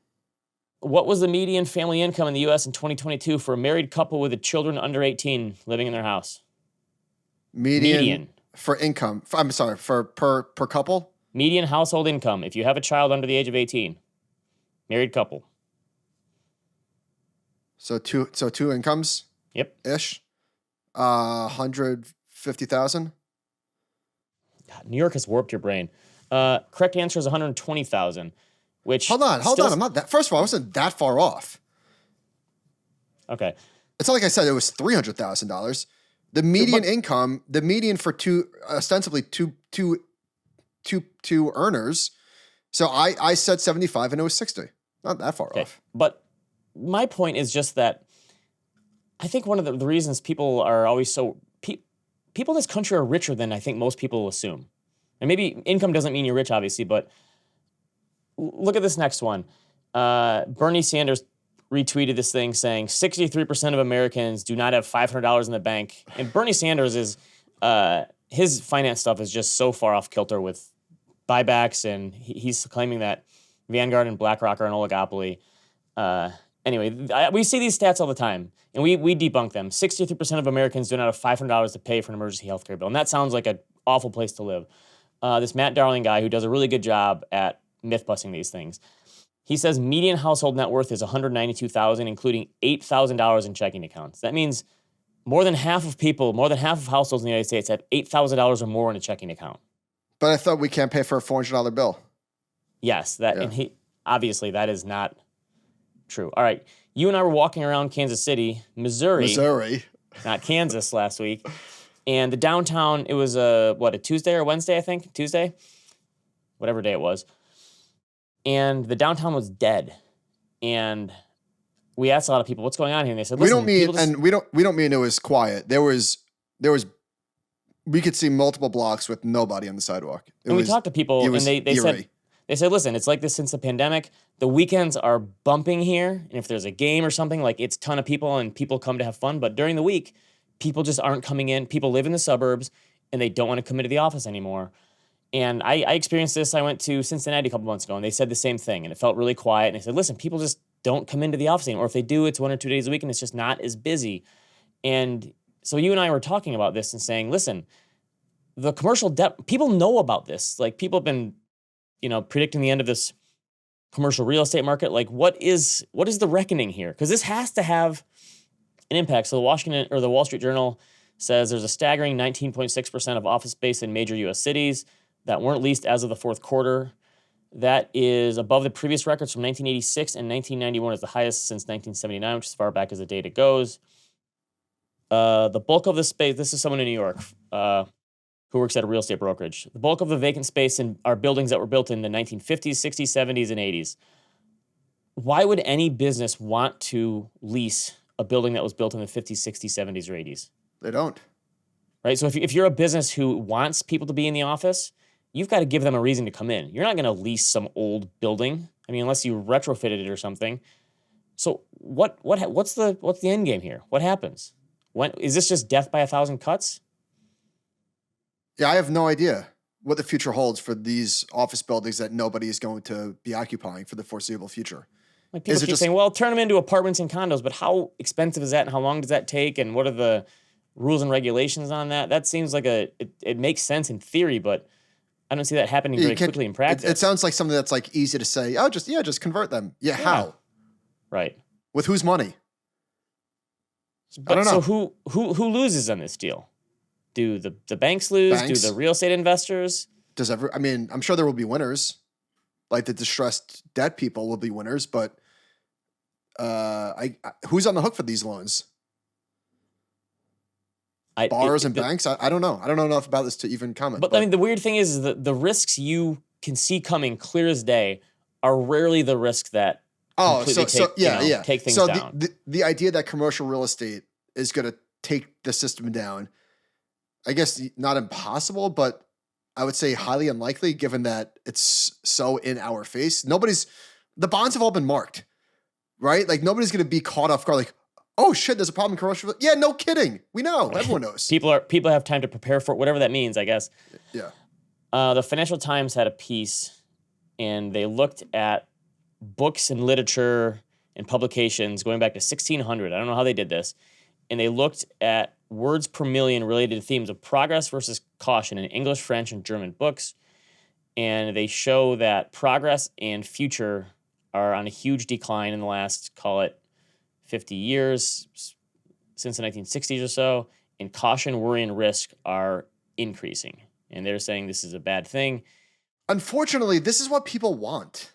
What was the median family income in the U.S. in 2022 for a married couple with children under 18 living in their house? Median for income. I'm sorry, for per couple? Median household income if you have a child under the age of 18. Married couple. So two incomes? Yep. Ish. 150,000. New York has warped your brain. Correct answer is 120,000. Which hold on. I'm not that. First of all, I wasn't that far off. Okay. It's not like I said it was $300,000. The median income, the median for ostensibly two earners. So I said 75 and it was 60. Not that far off. But my point is just that I think one of the reasons people are always people in this country are richer than I think most people assume. And maybe income doesn't mean you're rich, obviously, but look at this next one. Bernie Sanders retweeted this thing saying 63% of Americans do not have $500 in the bank. And Bernie Sanders is, his finance stuff is just so far off kilter with buybacks, and he's claiming that Vanguard and BlackRock are an oligopoly. Anyway, we see these stats all the time, and we debunk them. 63% of Americans do not have $500 to pay for an emergency health care bill, and that sounds like an awful place to live. This Matt Darling guy who does a really good job at myth-busting these things, he says median household net worth is $192,000, including $8,000 in checking accounts. That means more than half of households in the United States have $8,000 or more in a checking account. But I thought we can't pay for a $400 bill. Yes, and obviously that is not true. All right, you and I were walking around Kansas City, Missouri, not Kansas, last week, and the downtown. It was a Tuesday or Wednesday, I think, Tuesday, whatever day it was, and the downtown was dead, and we asked a lot of people, "What's going on here?" And they said, "Listen, we don't mean it was quiet. There was we could see multiple blocks with nobody on the sidewalk. We talked to people, and they said, listen, it's like this since the pandemic. The weekends are bumping here, and if there's a game or something, like, it's a ton of people, and people come to have fun. But during the week, people just aren't coming in. People live in the suburbs, and they don't want to come into the office anymore." And I experienced this. I went to Cincinnati a couple months ago, and they said the same thing, and it felt really quiet. And they said, listen, people just don't come into the office anymore. Or if they do, it's 1 or 2 days a week, and it's just not as busy. And so you and I were talking about this and saying, listen, the commercial debt, people know about this. Like, people have been, predicting the end of this commercial real estate market. Like, what is the reckoning here? Because this has to have an impact. So the Wall Street Journal says there's a staggering 19.6% of office space in major U.S. cities that weren't leased as of the fourth quarter. That is above the previous records from 1986, and 1991 is the highest since 1979, which is as far back as the data goes. The bulk of the space, this is someone in New York who works at a real estate brokerage. The bulk of the vacant space are buildings that were built in the 1950s, 60s, 70s, and 80s. Why would any business want to lease a building that was built in the 50s, 60s, 70s, or 80s? They don't. Right? So if you're a business who wants people to be in the office, you've got to give them a reason to come in. You're not going to lease some old building. I mean, unless you retrofitted it or something. So what's the end game here? What happens? When is this just death by 1,000 cuts? Yeah, I have no idea what the future holds for these office buildings that nobody is going to be occupying for the foreseeable future. Like, people keep saying, well, turn them into apartments and condos, but how expensive is that, and how long does that take, and what are the rules and regulations on that? That seems like it makes sense in theory, but I don't see that happening very quickly in practice. It sounds like something that's like easy to say, oh, just convert them. Yeah, how? Right. With whose money? But, I don't know. So who loses on this deal? Do the banks lose? Do the real estate investors? I'm sure there will be winners. Like, the distressed debt people will be winners, but who's on the hook for these loans? Bars and banks? I don't know. I don't know enough about this to even comment. But I mean, the weird thing is that the risks you can see coming clear as day are rarely the risk that take things down. The idea that commercial real estate is going to take the system down, I guess not impossible, but I would say highly unlikely, given that it's so in our face. The bonds have all been marked, right? Like, nobody's going to be caught off guard. Like, oh shit, there's a problem in commercial. Yeah, no kidding. We know. Everyone knows. People have time to prepare for it, whatever that means, I guess. Yeah. The Financial Times had a piece, and they looked at books and literature and publications going back to 1600. I don't know how they did this. And they looked at words per million related to themes of progress versus caution in English, French, and German books. And they show that progress and future are on a huge decline in the last, call it, 50 years, since the 1960s or so. And caution, worry, and risk are increasing. And they're saying this is a bad thing. Unfortunately, this is what people want.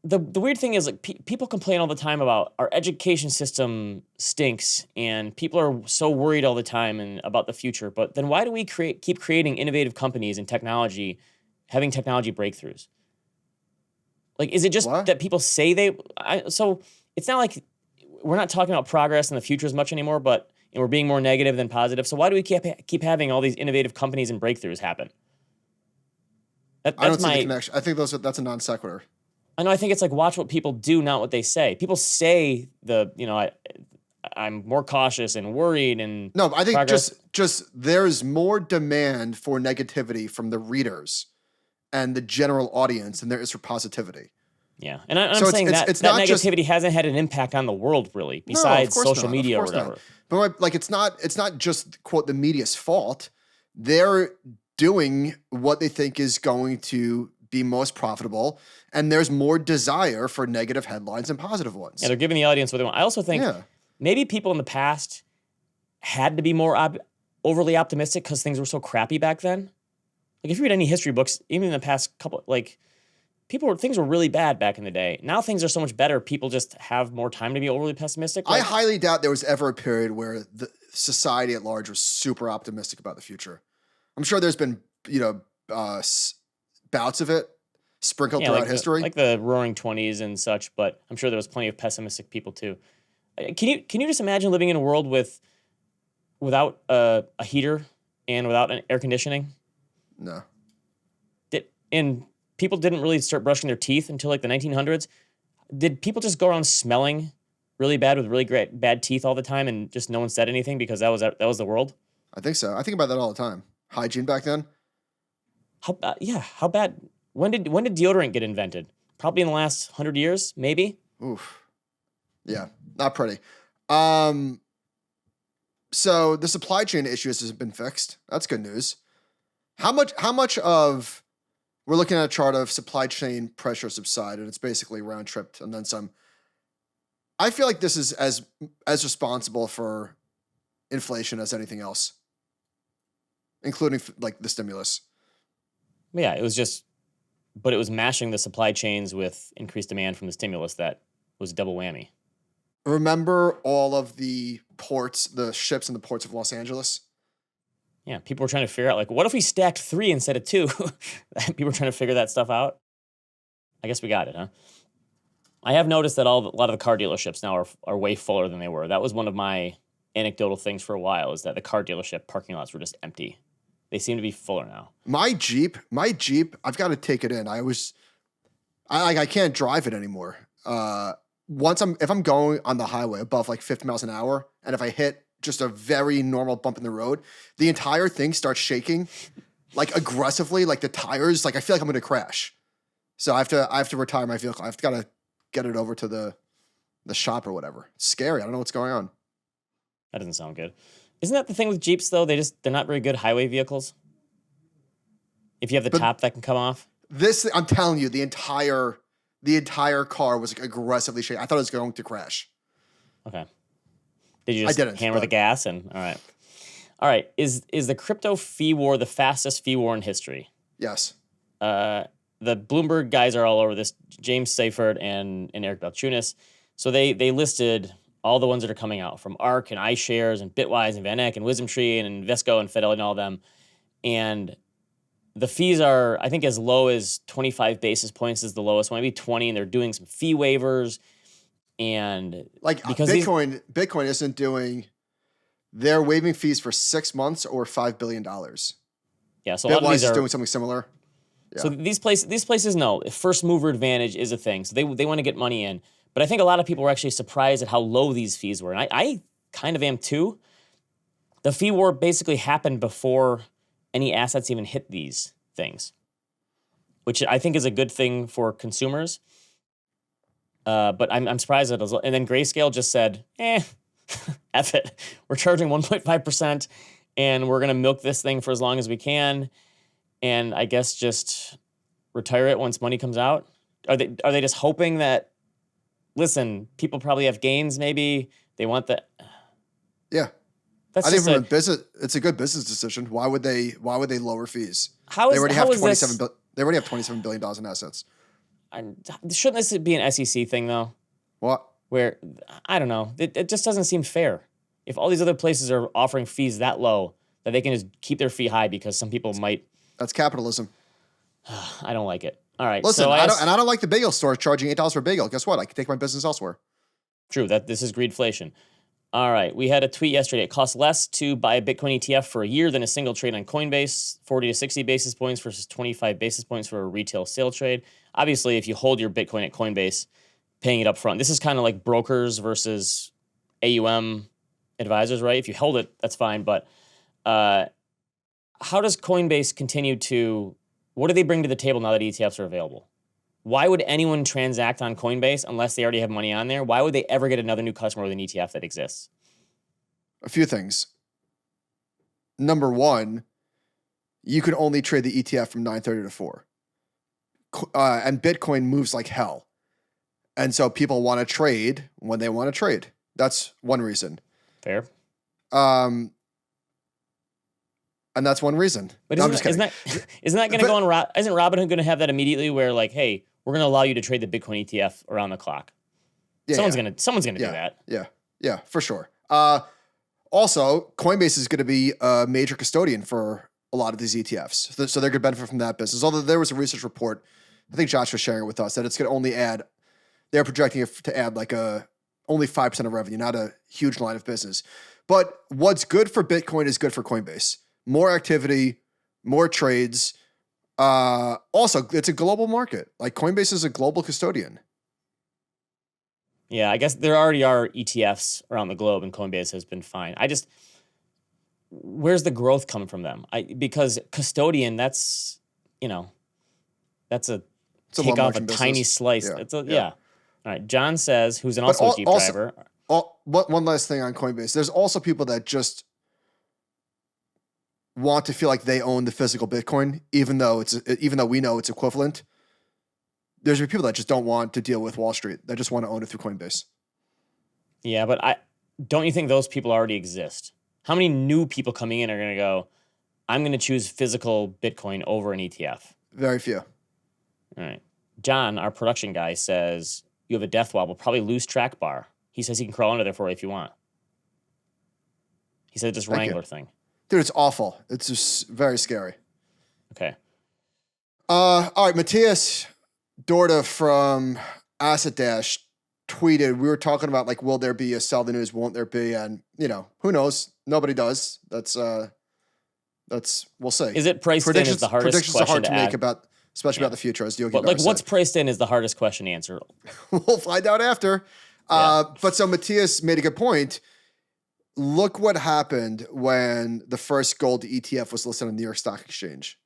The weird thing is, like, people complain all the time about our education system stinks, and people are so worried all the time and about the future. But then why do we keep creating innovative companies and technology, having technology breakthroughs? Like, is it just that people say so it's not like we're not talking about progress in the future as much anymore, but we're being more negative than positive. So why do we keep having all these innovative companies and breakthroughs happen? I don't see the connection. I think that's a non sequitur. I know. I think it's like, watch what people do, not what they say. People say I'm more cautious and worried and no. I think progress. just there's more demand for negativity from the readers and the general audience than there is for positivity. Yeah, and I'm saying that negativity hasn't had an impact on the world really, besides social media or whatever. But it's not just, quote, the media's fault. They're doing what they think is going to be most profitable, and there's more desire for negative headlines than positive ones. Yeah, they're giving the audience what they want. I also think maybe people in the past had to be more overly optimistic because things were so crappy back then. Like if you read any history books, even in the past couple, like things were really bad back in the day. Now things are so much better. People just have more time to be overly pessimistic. I highly doubt there was ever a period where the society at large was super optimistic about the future. I'm sure there's been, bouts of it sprinkled throughout history. Like the Roaring 20s and such, but I'm sure there was plenty of pessimistic people too. Can you just imagine living in a world without a heater and without an air conditioning? No. And people didn't really start brushing their teeth until like the 1900s. Did people just go around smelling really bad with really bad teeth all the time and just no one said anything because that was the world? I think so. I think about that all the time. Hygiene back then. How bad? When did deodorant get invented? Probably in the last 100 years, maybe. Oof. Yeah, not pretty. So the supply chain issues has been fixed. That's good news. How much of we're looking at a chart of supply chain pressure subsided. It's basically round tripped and then some. I feel like this is as responsible for inflation as anything else, including like the stimulus. Yeah, it was mashing the supply chains with increased demand from the stimulus that was a double whammy. Remember all of the ports, the ships in the ports of Los Angeles? Yeah, people were trying to figure out, like, what if we stacked 3 instead of 2? People were trying to figure that stuff out. I guess we got it, huh? I have noticed that a lot of the car dealerships now are way fuller than they were. That was one of my anecdotal things for a while, is that the car dealership parking lots were just empty. They seem to be fuller now. My Jeep, I've got to take it in. I can't drive it anymore. If I'm going on the highway above like 50 miles an hour, and if I hit just a very normal bump in the road, the entire thing starts shaking like aggressively, like the tires, like I feel like I'm going to crash. So I have to retire my vehicle. I've got to get it over to the shop or whatever. It's scary. I don't know what's going on. That doesn't sound good. Isn't that the thing with Jeeps though? They're not very good highway vehicles. If you have the top that can come off. I'm telling you, the entire car was like aggressively shaking. I thought it was going to crash. Okay. Did you just hammer the gas? All right. Is the crypto fee war the fastest fee war in history? Yes. The Bloomberg guys are all over this. James Seifert and Eric Balchunas. So they listed all the ones that are coming out from ARK and iShares and Bitwise and VanEck and WisdomTree and Invesco and Fidelity and all of them. And the fees are, I think, as low as 25 basis points is the lowest one, maybe 20, and they're doing some fee waivers. And like because Bitcoin isn't doing, they're waiving fees for 6 months or $5 billion. Yeah, so a lot of these are doing something similar. Yeah. So these places know first mover advantage is a thing. So they want to get money in. But I think a lot of people were actually surprised at how low these fees were. And I kind of am too. The fee war basically happened before any assets even hit these things, which I think is a good thing for consumers. But I'm surprised that it was, and then Grayscale just said, F it. We're charging 1.5% and we're going to milk this thing for as long as we can. And I guess just retire it once money comes out. Are they just hoping that, listen, people probably have gains maybe. They want the... Yeah. I think from a business, it's a good business decision. Why would they lower fees? They already have $27 billion in assets. Shouldn't this be an SEC thing though? What? Where, I don't know. It just doesn't seem fair. If all these other places are offering fees that low, that they can just keep their fee high because some people might... That's capitalism. I don't like it. All right. Listen, I don't like the bagel store charging $8 for a bagel. Guess what? I can take my business elsewhere. True. This is greedflation. All right. We had a tweet yesterday. It costs less to buy a Bitcoin ETF for a year than a single trade on Coinbase, 40 to 60 basis points versus 25 basis points for a retail sale trade. Obviously, if you hold your Bitcoin at Coinbase, paying it up front. This is kind of like brokers versus AUM advisors, right? If you hold it, that's fine. But how does Coinbase continue to... What do they bring to the table now that ETFs are available? Why would anyone transact on Coinbase unless they already have money on there? Why would they ever get another new customer with an ETF that exists? A few things. Number one, you can only trade the ETF from 9:30 to 4. And Bitcoin moves like hell. And so people want to trade when they want to trade. That's one reason. Fair. And that's one reason. But No, isn't, I'm just that, kidding. isn't that going to go on? Isn't Robinhood going to have that immediately where like, hey, we're going to allow you to trade the Bitcoin ETF around the clock? Yeah, someone's gonna do yeah, that. yeah, for sure. Also, Coinbase is going to be a major custodian for a lot of these ETFs. So they're going to benefit from that business. Although there was a research report, I think Josh was sharing it with us, that it's going to only add, they're projecting it to add like only 5% of revenue, not a huge line of business. But what's good for Bitcoin is good for Coinbase. More activity, more trades. Also, it's a global market. Like Coinbase is a global custodian. Yeah, I guess there already are ETFs around the globe, and Coinbase has been fine. Where's the growth coming from them? Because custodian, that's a take off a tiny slice. Yeah. All right. John says, who's also a Jeep driver. One last thing on Coinbase. There's also people that just want to feel like they own the physical Bitcoin, even though we know it's equivalent. There's people that just don't want to deal with Wall Street. They just want to own it through Coinbase. Yeah, but don't you think those people already exist? How many new people coming in are going to go, I'm going to choose physical Bitcoin over an ETF? Very few. All right. John, our production guy, says you have a death wobble, probably loose track bar. He says he can crawl under there for you if you want. He said this Wrangler thing. Dude, it's awful. It's just very scary. Okay. All right, Matthias Dorda from Asset Dash tweeted, we were talking about like, will there be a sell the news? Won't there be? And who knows? Nobody does. That's we'll see. Is it priced in is the hardest predictions question are hard to make add. about, especially about the future, as Yogi But like, what's said. priced in is the hardest question to answer. We'll find out after. But so Matthias made a good point. Look what happened when the first gold ETF was listed on the New York Stock Exchange.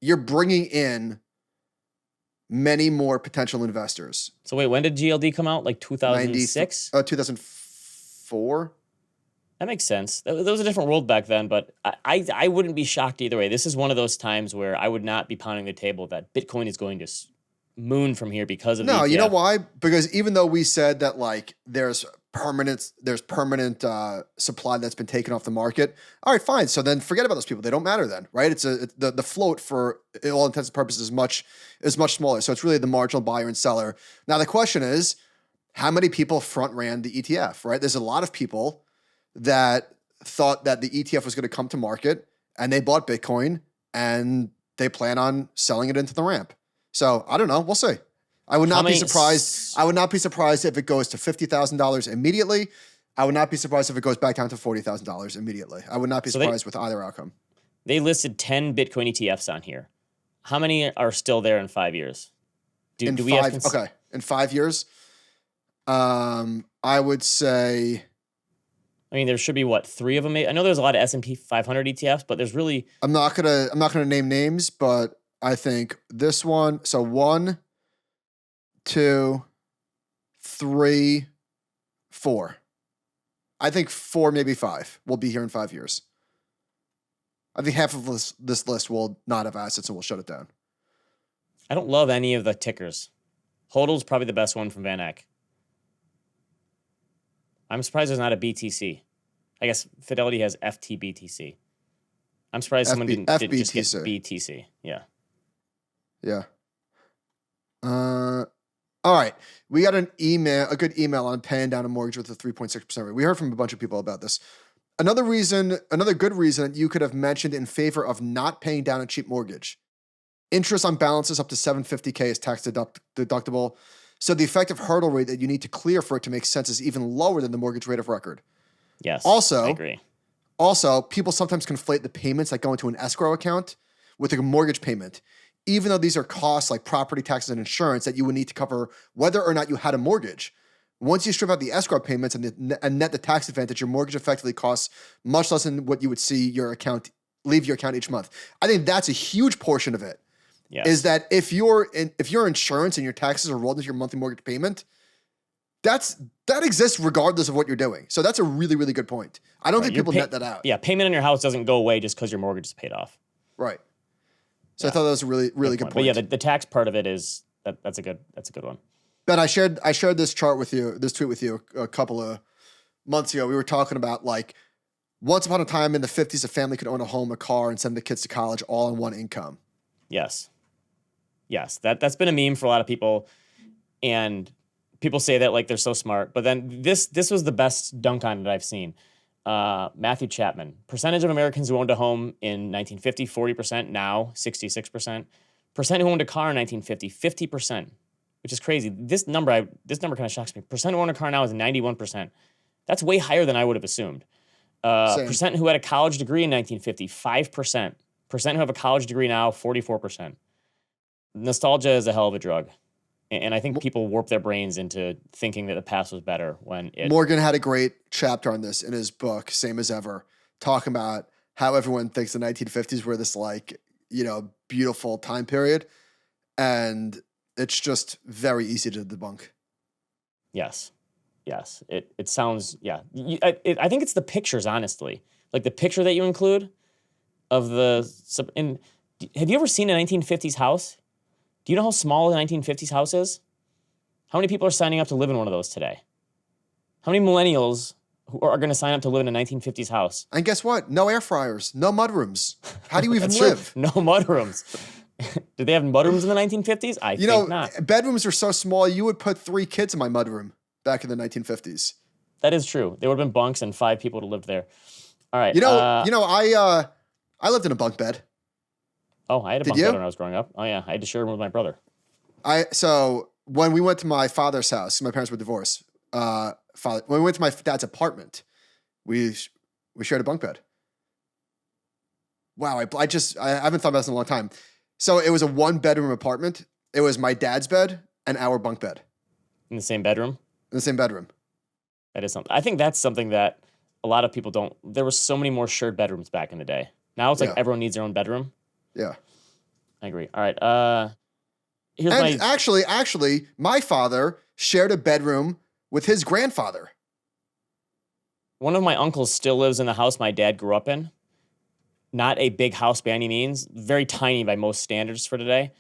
You're bringing in many more potential investors. So wait, when did GLD come out? Like 2006? 2004? That makes sense. That was a different world back then, but I wouldn't be shocked either way. This is one of those times where I would not be pounding the table that Bitcoin is going to moon from here because of the ETF. You know why? Because even though we said that like there's permanent supply that's been taken off the market. All right, fine. So then forget about those people. They don't matter then, right? The float for all intents and purposes is much smaller. So it's really the marginal buyer and seller. Now the question is, how many people front ran the ETF, right? There's a lot of people that thought that the ETF was going to come to market and they bought Bitcoin and they plan on selling it into the ramp. So I don't know. We'll see. I would not be surprised. I would not be surprised if it goes to $50,000 immediately. I would not be surprised if it goes back down to $40,000 immediately. I would not be surprised with either outcome. They listed 10 Bitcoin ETFs on here. How many are still there in 5 years? In 5 years, I would say. I mean, there should be 3 of them. I know there's a lot of S&P 500 ETFs, but there's really. I'm not gonna name names, but I think this one. So 1, 2, 3, 4. I think 4, maybe 5 will be here in 5 years. I think half of this list will not have assets and we'll shut it down. I don't love any of the tickers. HODL's probably the best one from Van Eck. I'm surprised there's not a BTC. I guess Fidelity has FTBTC. I'm surprised someone did just get BTC. Yeah. Yeah. All right. We got a good email on paying down a mortgage with a 3.6% rate. We heard from a bunch of people about this. Another good reason you could have mentioned in favor of not paying down a cheap mortgage. Interest on balances up to $750K is tax deductible. So the effective hurdle rate that you need to clear for it to make sense is even lower than the mortgage rate of record. Yes, also, I agree. Also, people sometimes conflate the payments that go into an escrow account with a mortgage payment, even though these are costs like property taxes and insurance that you would need to cover whether or not you had a mortgage. Once you strip out the escrow payments and net the tax advantage, your mortgage effectively costs much less than what you would see leave your account each month. I think that's a huge portion of it. Yes. Is that if your insurance and your taxes are rolled into your monthly mortgage payment, that exists regardless of what you're doing. So that's a really, really good point. I don't think people net that out. Yeah, payment on your house doesn't go away just because your mortgage is paid off. Right. So I thought that was a really, really good point. But yeah, the tax part of it is that's a good one. Ben, I shared this tweet with you a couple of months ago, we were talking about like once upon a time in the 50s, a family could own a home, a car, and send the kids to college all on one income. Yes. That's been a meme for a lot of people, and people say that like they're so smart. But then this was the best dunk on it I've seen. Matthew Chapman, percentage of Americans who owned a home in 1950, 40%, now 66%. Percent who owned a car in 1950, 50%, which is crazy. This number kind of shocks me. Percent who owned a car now is 91%. That's way higher than I would have assumed. Percent who had a college degree in 1950, 5%. Percent who have a college degree now, 44%. Nostalgia is a hell of a drug. And I think people warp their brains into thinking that the past was better when it... Morgan had a great chapter on this in his book, Same as Ever, talking about how everyone thinks the 1950s were this like, beautiful time period. And it's just very easy to debunk. Yes. It sounds, yeah. I think it's the pictures, honestly. Like the picture that you include of the... And have you ever seen a 1950s house? Do you know how small a 1950s house is? How many people are signing up to live in one of those today? How many millennials who are going to sign up to live in a 1950s house? And guess what? No air fryers, no mudrooms. How do you even That's live? True. No mudrooms. Did they have mudrooms in the 1950s? I think not. Bedrooms are so small, you would put 3 kids in my mudroom back in the 1950s. That is true. There would have been bunks and 5 people to live there. All right. I lived in a bunk bed. Oh, I had a bunk bed when I was growing up. Oh, yeah. I had to share a room with my brother. So when we went to my father's house, my parents were divorced. When we went to my dad's apartment, we shared a bunk bed. Wow, I haven't thought about this in a long time. So it was a 1-bedroom apartment. It was my dad's bed and our bunk bed. In the same bedroom? In the same bedroom. That is something. I think that's something that a lot of people don't. There were so many more shared bedrooms back in the day. Now it's like everyone needs their own bedroom. Yeah. I agree. All right. Actually, my father shared a bedroom with his grandfather. One of my uncles still lives in the house my dad grew up in. Not a big house by any means. Very tiny by most standards for today.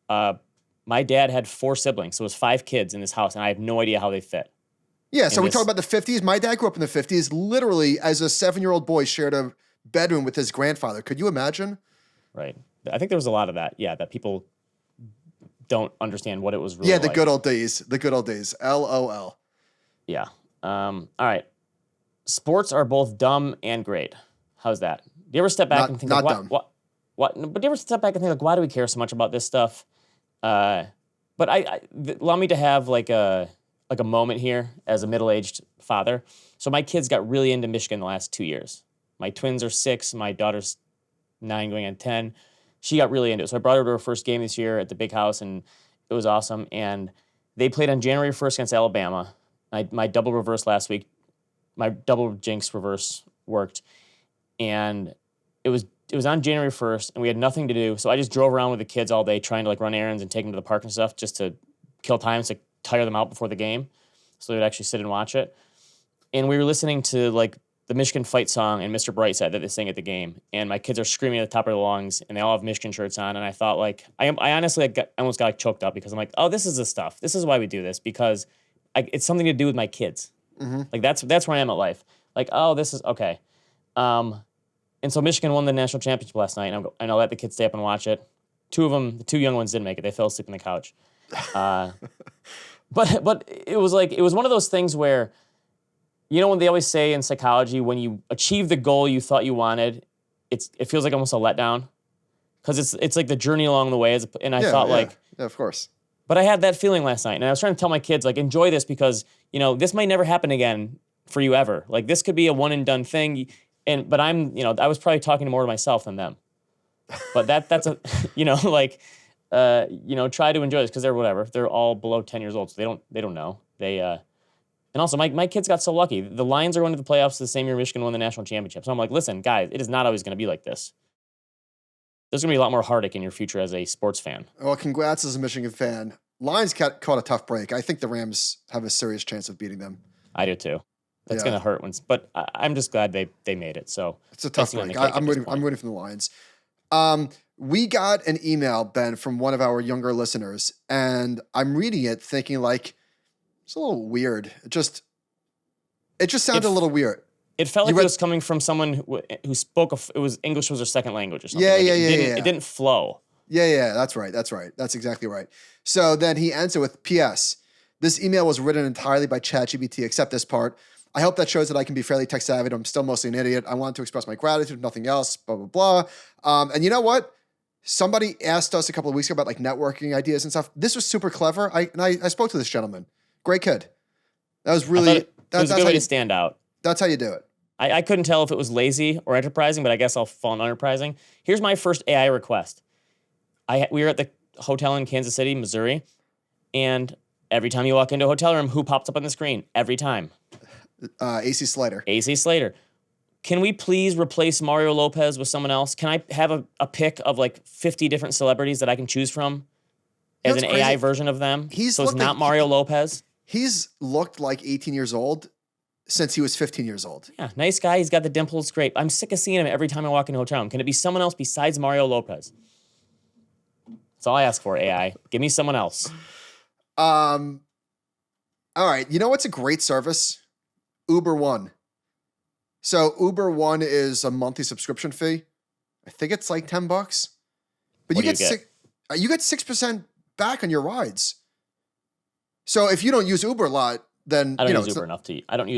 My dad had 4 siblings, so it was 5 kids in this house, and I have no idea how they fit. Yeah, so we talk about the 50s. My dad grew up in the 50s, literally as a 7-year-old boy shared a bedroom with his grandfather. Could you imagine? Right. I think there was a lot of that. Yeah, that people don't understand what it was really like. Yeah, the good old days. The good old days. LOL. Yeah. All right. Sports are both dumb and great. How's that? Do you ever step back and think, what? But do you ever step back and think, like, why do we care so much about this stuff? But allow me to have like a moment here as a middle-aged father. So my kids got really into Michigan the last 2 years. My twins are 6. My daughter's 9 going on 10. She got really into it. So I brought her to her first game this year at the big house, and it was awesome. And they played on January 1st against Alabama. My double reverse last week, my double jinx reverse worked. And it was on January 1st, and we had nothing to do. So I just drove around with the kids all day trying to like run errands and take them to the park and stuff just to kill time, to tire them out before the game so they would actually sit and watch it. And we were listening to like the Michigan fight song and Mr. Brightside that they sing at the game. And my kids are screaming at the top of their lungs, and they all have Michigan shirts on. And I thought, like, I honestly almost got like choked up because I'm like, oh, this is the stuff. This is why we do this, because it's something to do with my kids. Mm-hmm. Like that's where I am at life. Like, oh, this is okay. And so Michigan won the national championship last night, and I let the kids stay up and watch it. 2 of them, the 2 young ones, didn't make it. They fell asleep on the couch. But it was one of those things where, you know, when they always say in psychology, when you achieve the goal you thought you wanted, it feels like almost a letdown, because it's like the journey along the way. Yeah, of course. But I had that feeling last night, and I was trying to tell my kids, like, enjoy this, because, you know, this might never happen again for you ever. Like, this could be a one and done thing. But I was probably talking more to myself than them. But that's a, try to enjoy this, because they're all below 10 years old, so they don't know. And also my kids got so lucky. The Lions are going to the playoffs the same year Michigan won the national championship. So I'm like, listen, guys, it is not always going to be like this. There's going to be a lot more heartache in your future as a sports fan. Well, congrats as a Michigan fan. Lions caught a tough break. I think the Rams have a serious chance of beating them. I do too. That's going to hurt but I'm just glad they made it. So it's a tough break. I'm rooting for the Lions. We got an email, Ben, from one of our younger listeners, and I'm reading it thinking, like, it's a little weird. It just sounded a little weird. It felt like it was coming from someone who spoke, English was their second language or something. Yeah, It didn't flow. Yeah, that's right. That's exactly right. So then he ends it with, P.S. This email was written entirely by ChatGPT, except this part. I hope that shows that I can be fairly tech savvy. I'm still mostly an idiot. I want to express my gratitude, nothing else, blah, blah, blah. And you know what? Somebody asked us a couple of weeks ago about like networking ideas and stuff. This was super clever. I spoke to this gentleman. Great kid. That was really... It was a good way to stand out. That's how you do it. I couldn't tell if it was lazy or enterprising, but I guess I'll fall on enterprising. Here's my first AI request. We were at the hotel in Kansas City, Missouri, and every time you walk into a hotel room, who pops up on the screen? Every time. AC Slater. AC Slater. Can we please replace Mario Lopez with someone else? Can I have a pick of like 50 different celebrities that I can choose from as an AI version of them? So it's not Mario Lopez? He's looked like 18 years old since he was 15 years old. Yeah, nice guy. He's got the dimples. Great. I'm sick of seeing him every time I walk into a hotel room. Can it be someone else besides Mario Lopez? That's all I ask for, AI. Give me someone else. All right. You know what's a great service? Uber One. So Uber One is a monthly subscription fee. I think it's like $10. But you get 6% back on your rides. So if you don't use Uber a lot, then I don't use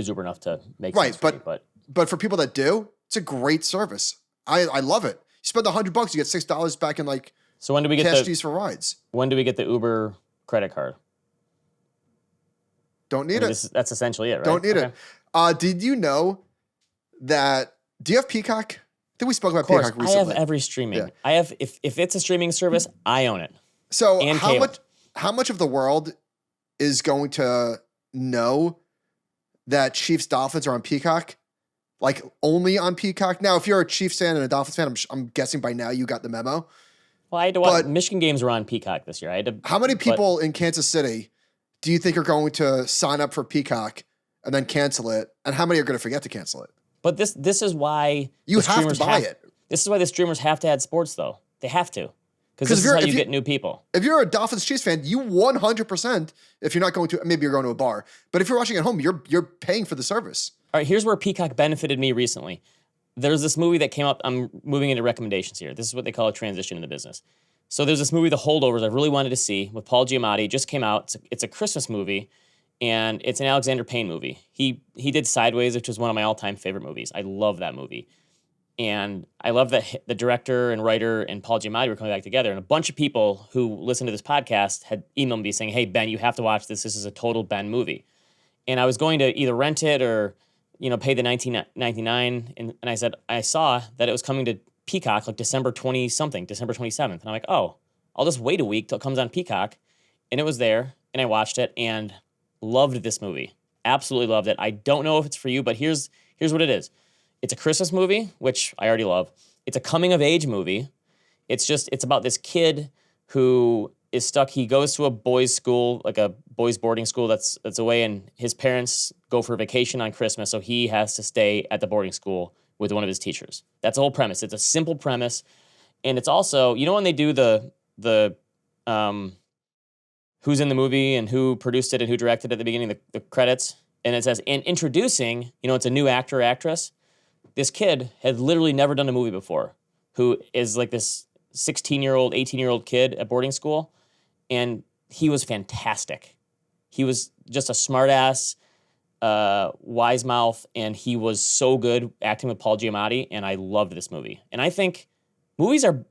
Uber enough to make right. Sense But for people that do, it's a great service. I love it. You spend $100, you get $6 back in like so when do we get cash fees for rides. When do we get the Uber credit card? Don't need it. That's essentially it, right? Don't need it. Did you know that? Do you have Peacock? I think we spoke about Peacock recently. I have every streaming. Yeah. I have if it's a streaming service, I own it. So how much of the world is going to know that Chiefs Dolphins are on Peacock? Like only on Peacock? Now, if you're a Chiefs fan and a Dolphins fan, I'm guessing by now you got the memo. Well, I had to watch. Michigan games were on Peacock this year. How many people in Kansas City do you think are going to sign up for Peacock and then cancel it? And how many are going to forget to cancel it? But this is why you have to buy it. This is why the streamers have to add sports, though. They have to. Because this is how you get new people. If you're a Dolphins Chiefs fan, you 100%, if you're not going to, maybe you're going to a bar, but if you're watching at home, you're paying for the service. All right, here's where Peacock benefited me recently. There's this movie that came up. I'm moving into recommendations here. This is what they call a transition in the business. So there's this movie, The Holdovers, I really wanted to see with Paul Giamatti. It just came out. It's a Christmas movie, and it's an Alexander Payne movie. He did Sideways, which is one of my all-time favorite movies. I love that movie. And I love that the director and writer and Paul Giamatti were coming back together. And a bunch of people who listen to this podcast had emailed me saying, hey, Ben, you have to watch this. This is a total Ben movie. And I was going to either rent it or, pay the $19.99. And I said, I saw that it was coming to Peacock like December 27th. And I'm like, oh, I'll just wait a week till it comes on Peacock. And it was there. And I watched it and loved this movie. Absolutely loved it. I don't know if it's for you, but here's what it is. It's a Christmas movie, which I already love. It's a coming-of-age movie. It's about this kid who is stuck. He goes to a boys' school, like a boys' boarding school that's away, and his parents go for vacation on Christmas, so he has to stay at the boarding school with one of his teachers. That's the whole premise. It's a simple premise, and it's also, when they do the who's in the movie and who produced it and who directed it at the beginning, the credits, and it says, and introducing, it's a new actor or actress. This kid had literally never done a movie before, who is like this 16-year-old, 18-year-old kid at boarding school, and he was fantastic. He was just a smart-ass, wise mouth, and he was so good acting with Paul Giamatti, and I loved this movie. And I think movies are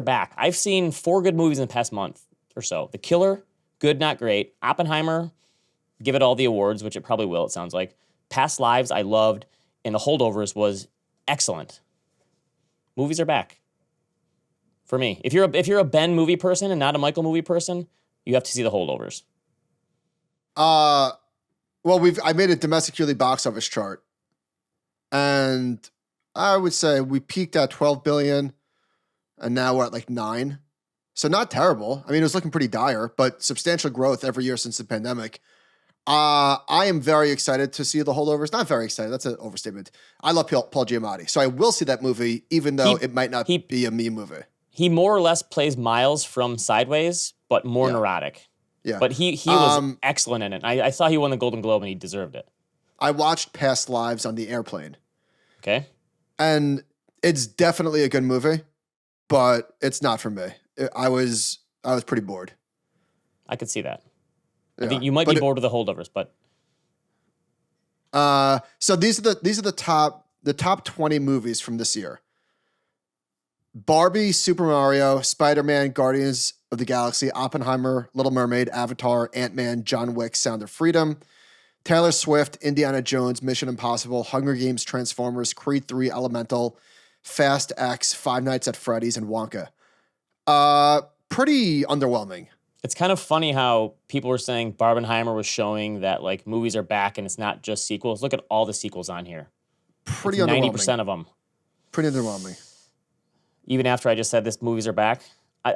back. I've seen 4 good movies in the past month or so. The Killer, good, not great. Oppenheimer, give it all the awards, which it probably will, it sounds like. Past Lives, I loved. And The Holdovers was excellent. Movies are back. For me. If you're a Ben movie person and not a Michael movie person, you have to see The Holdovers. Well, I made a domestic yearly box office chart. And I would say we peaked at 12 billion and now we're at like 9. So not terrible. I mean, it was looking pretty dire, but substantial growth every year since the pandemic. I am very excited to see The Holdovers. Not very excited. That's an overstatement. I love Paul Giamatti. So I will see that movie, even though it might not be a me movie. He more or less plays Miles from Sideways, but more neurotic. Yeah. But he was excellent in it. I thought he won the Golden Globe and he deserved it. I watched Past Lives on the airplane. Okay. And it's definitely a good movie, but it's not for me. I was pretty bored. I could see that. Yeah. I think you might be bored with the holdovers, but so these are the top 20 movies from this year. Barbie, Super Mario, Spider-Man, Guardians of the Galaxy, Oppenheimer, Little Mermaid, Avatar, Ant-Man, John Wick, Sound of Freedom, Taylor Swift, Indiana Jones, Mission Impossible, Hunger Games, Transformers, Creed 3, Elemental, Fast X, Five Nights at Freddy's, and Wonka. Pretty underwhelming. it's kind of funny how people were saying Barbenheimer was showing that like movies are back and it's not just sequels. Look at all the sequels on here. Pretty It's underwhelming. 90% of them. Pretty underwhelming. Even after I just said this, movies are back.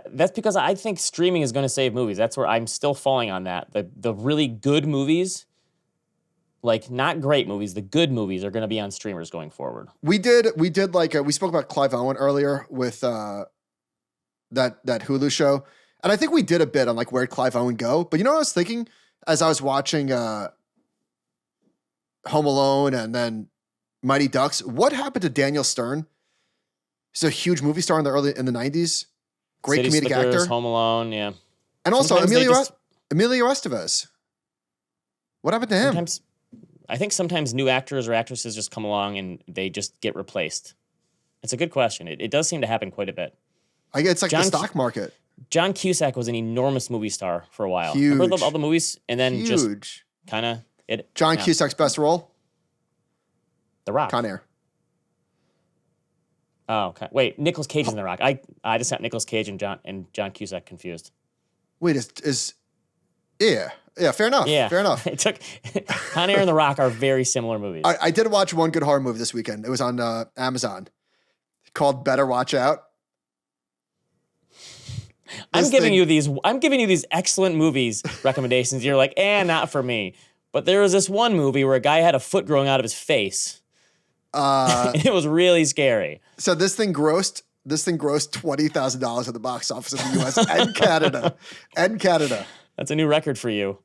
That's because I think streaming is going to save movies. That's where I'm still falling on that. The really good movies, like not great movies, the good movies are going to be on streamers going forward. We did like we spoke about Clive Owen earlier with that Hulu show, and I think we did a bit on like where'd Clive Owen go. But you know what I was thinking as I was watching Home Alone and then Mighty Ducks? What happened to Daniel Stern? He's a huge movie star in the 90s. Great City comedic Slickers, actor. Home Alone, yeah. And also Sometimes Emilio Estevez. What happened to him? I think sometimes new actors or actresses just come along and they just get replaced. It's a good question. It does seem to happen quite a bit. It's like the stock market. John Cusack was an enormous movie star for a while. Huge. Remember all the movies? And then just kind of it. John Cusack's best role? The Rock. Con Air. Oh, okay. Wait, Nicolas Cage is in The Rock. I just got Nicolas Cage and John Cusack confused. Wait, yeah, fair enough. Yeah. Fair enough. It took Con Air and The Rock are very similar movies. I did watch one good horror movie this weekend. It was on Amazon called Better Watch Out. I'm giving you these excellent movies recommendations. You're like, not for me. But there was this one movie where a guy had a foot growing out of his face. And it was really scary. So this thing grossed $20,000 at the box office in the U.S. and Canada. That's a new record for you.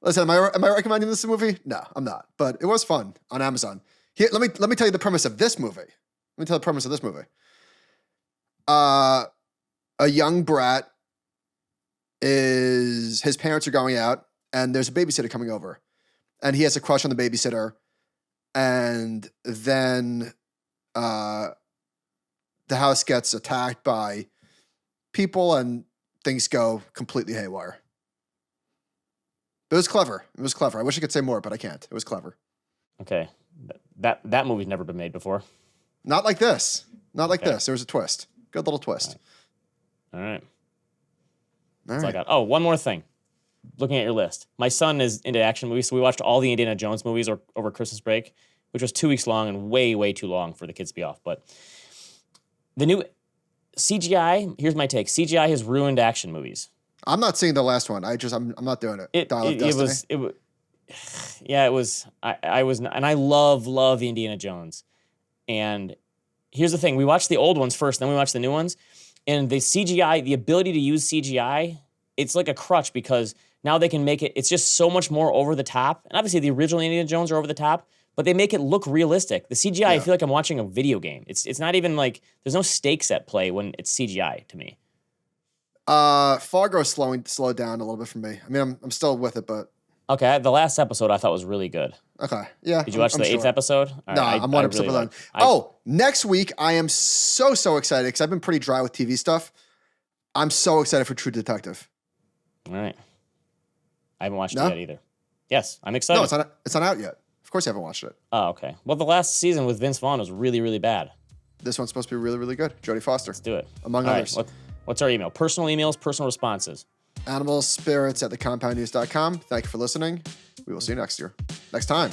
Listen, am I recommending this movie? No, I'm not. But it was fun on Amazon. Here, let me tell you the premise of this movie. A young brat his parents are going out, and there's a babysitter coming over, and he has a crush on the babysitter, and then the house gets attacked by people, and things go completely haywire. It was clever. I wish I could say more, but I can't. It was clever. Okay, that movie's never been made before. Not like this. This. There was a twist. Good little twist. All right. All right. Oh, one more thing. Looking at your list, my son is into action movies, so we watched all the Indiana Jones movies over Christmas break, which was 2 weeks long and way, way too long for the kids to be off. But the new CGI, here's my take. CGI has ruined action movies. I'm not seeing the last one. I'm not doing it. I was, and I love the Indiana Jones. And here's the thing: we watched the old ones first, then we watched the new ones. And the CGI, the ability to use CGI, it's like a crutch because now they can make it. It's just so much more over the top. And obviously, the original Indiana Jones are over the top, but they make it look realistic. The CGI, I feel like I'm watching a video game. It's not even like there's no stakes at play when it's CGI to me. Fargo slowed down a little bit for me. I mean, I'm still with it, but okay. The last episode I thought was really good. Okay, yeah. Did you watch the 8th episode? No, I'm 100% done. Next week I am so excited because I've been pretty dry with TV stuff. I'm so excited for True Detective. All right. I haven't watched it yet either. Yes, I'm excited. No, it's not out yet. Of course you haven't watched it. Oh, okay. Well, the last season with Vince Vaughn was really, really bad. This one's supposed to be really, really good. Jodie Foster. Let's do it. Among others. Right. What's our email? Personal emails, personal responses. Animalspirits@thecompoundnews.com. Thank you for listening. We will see you next time.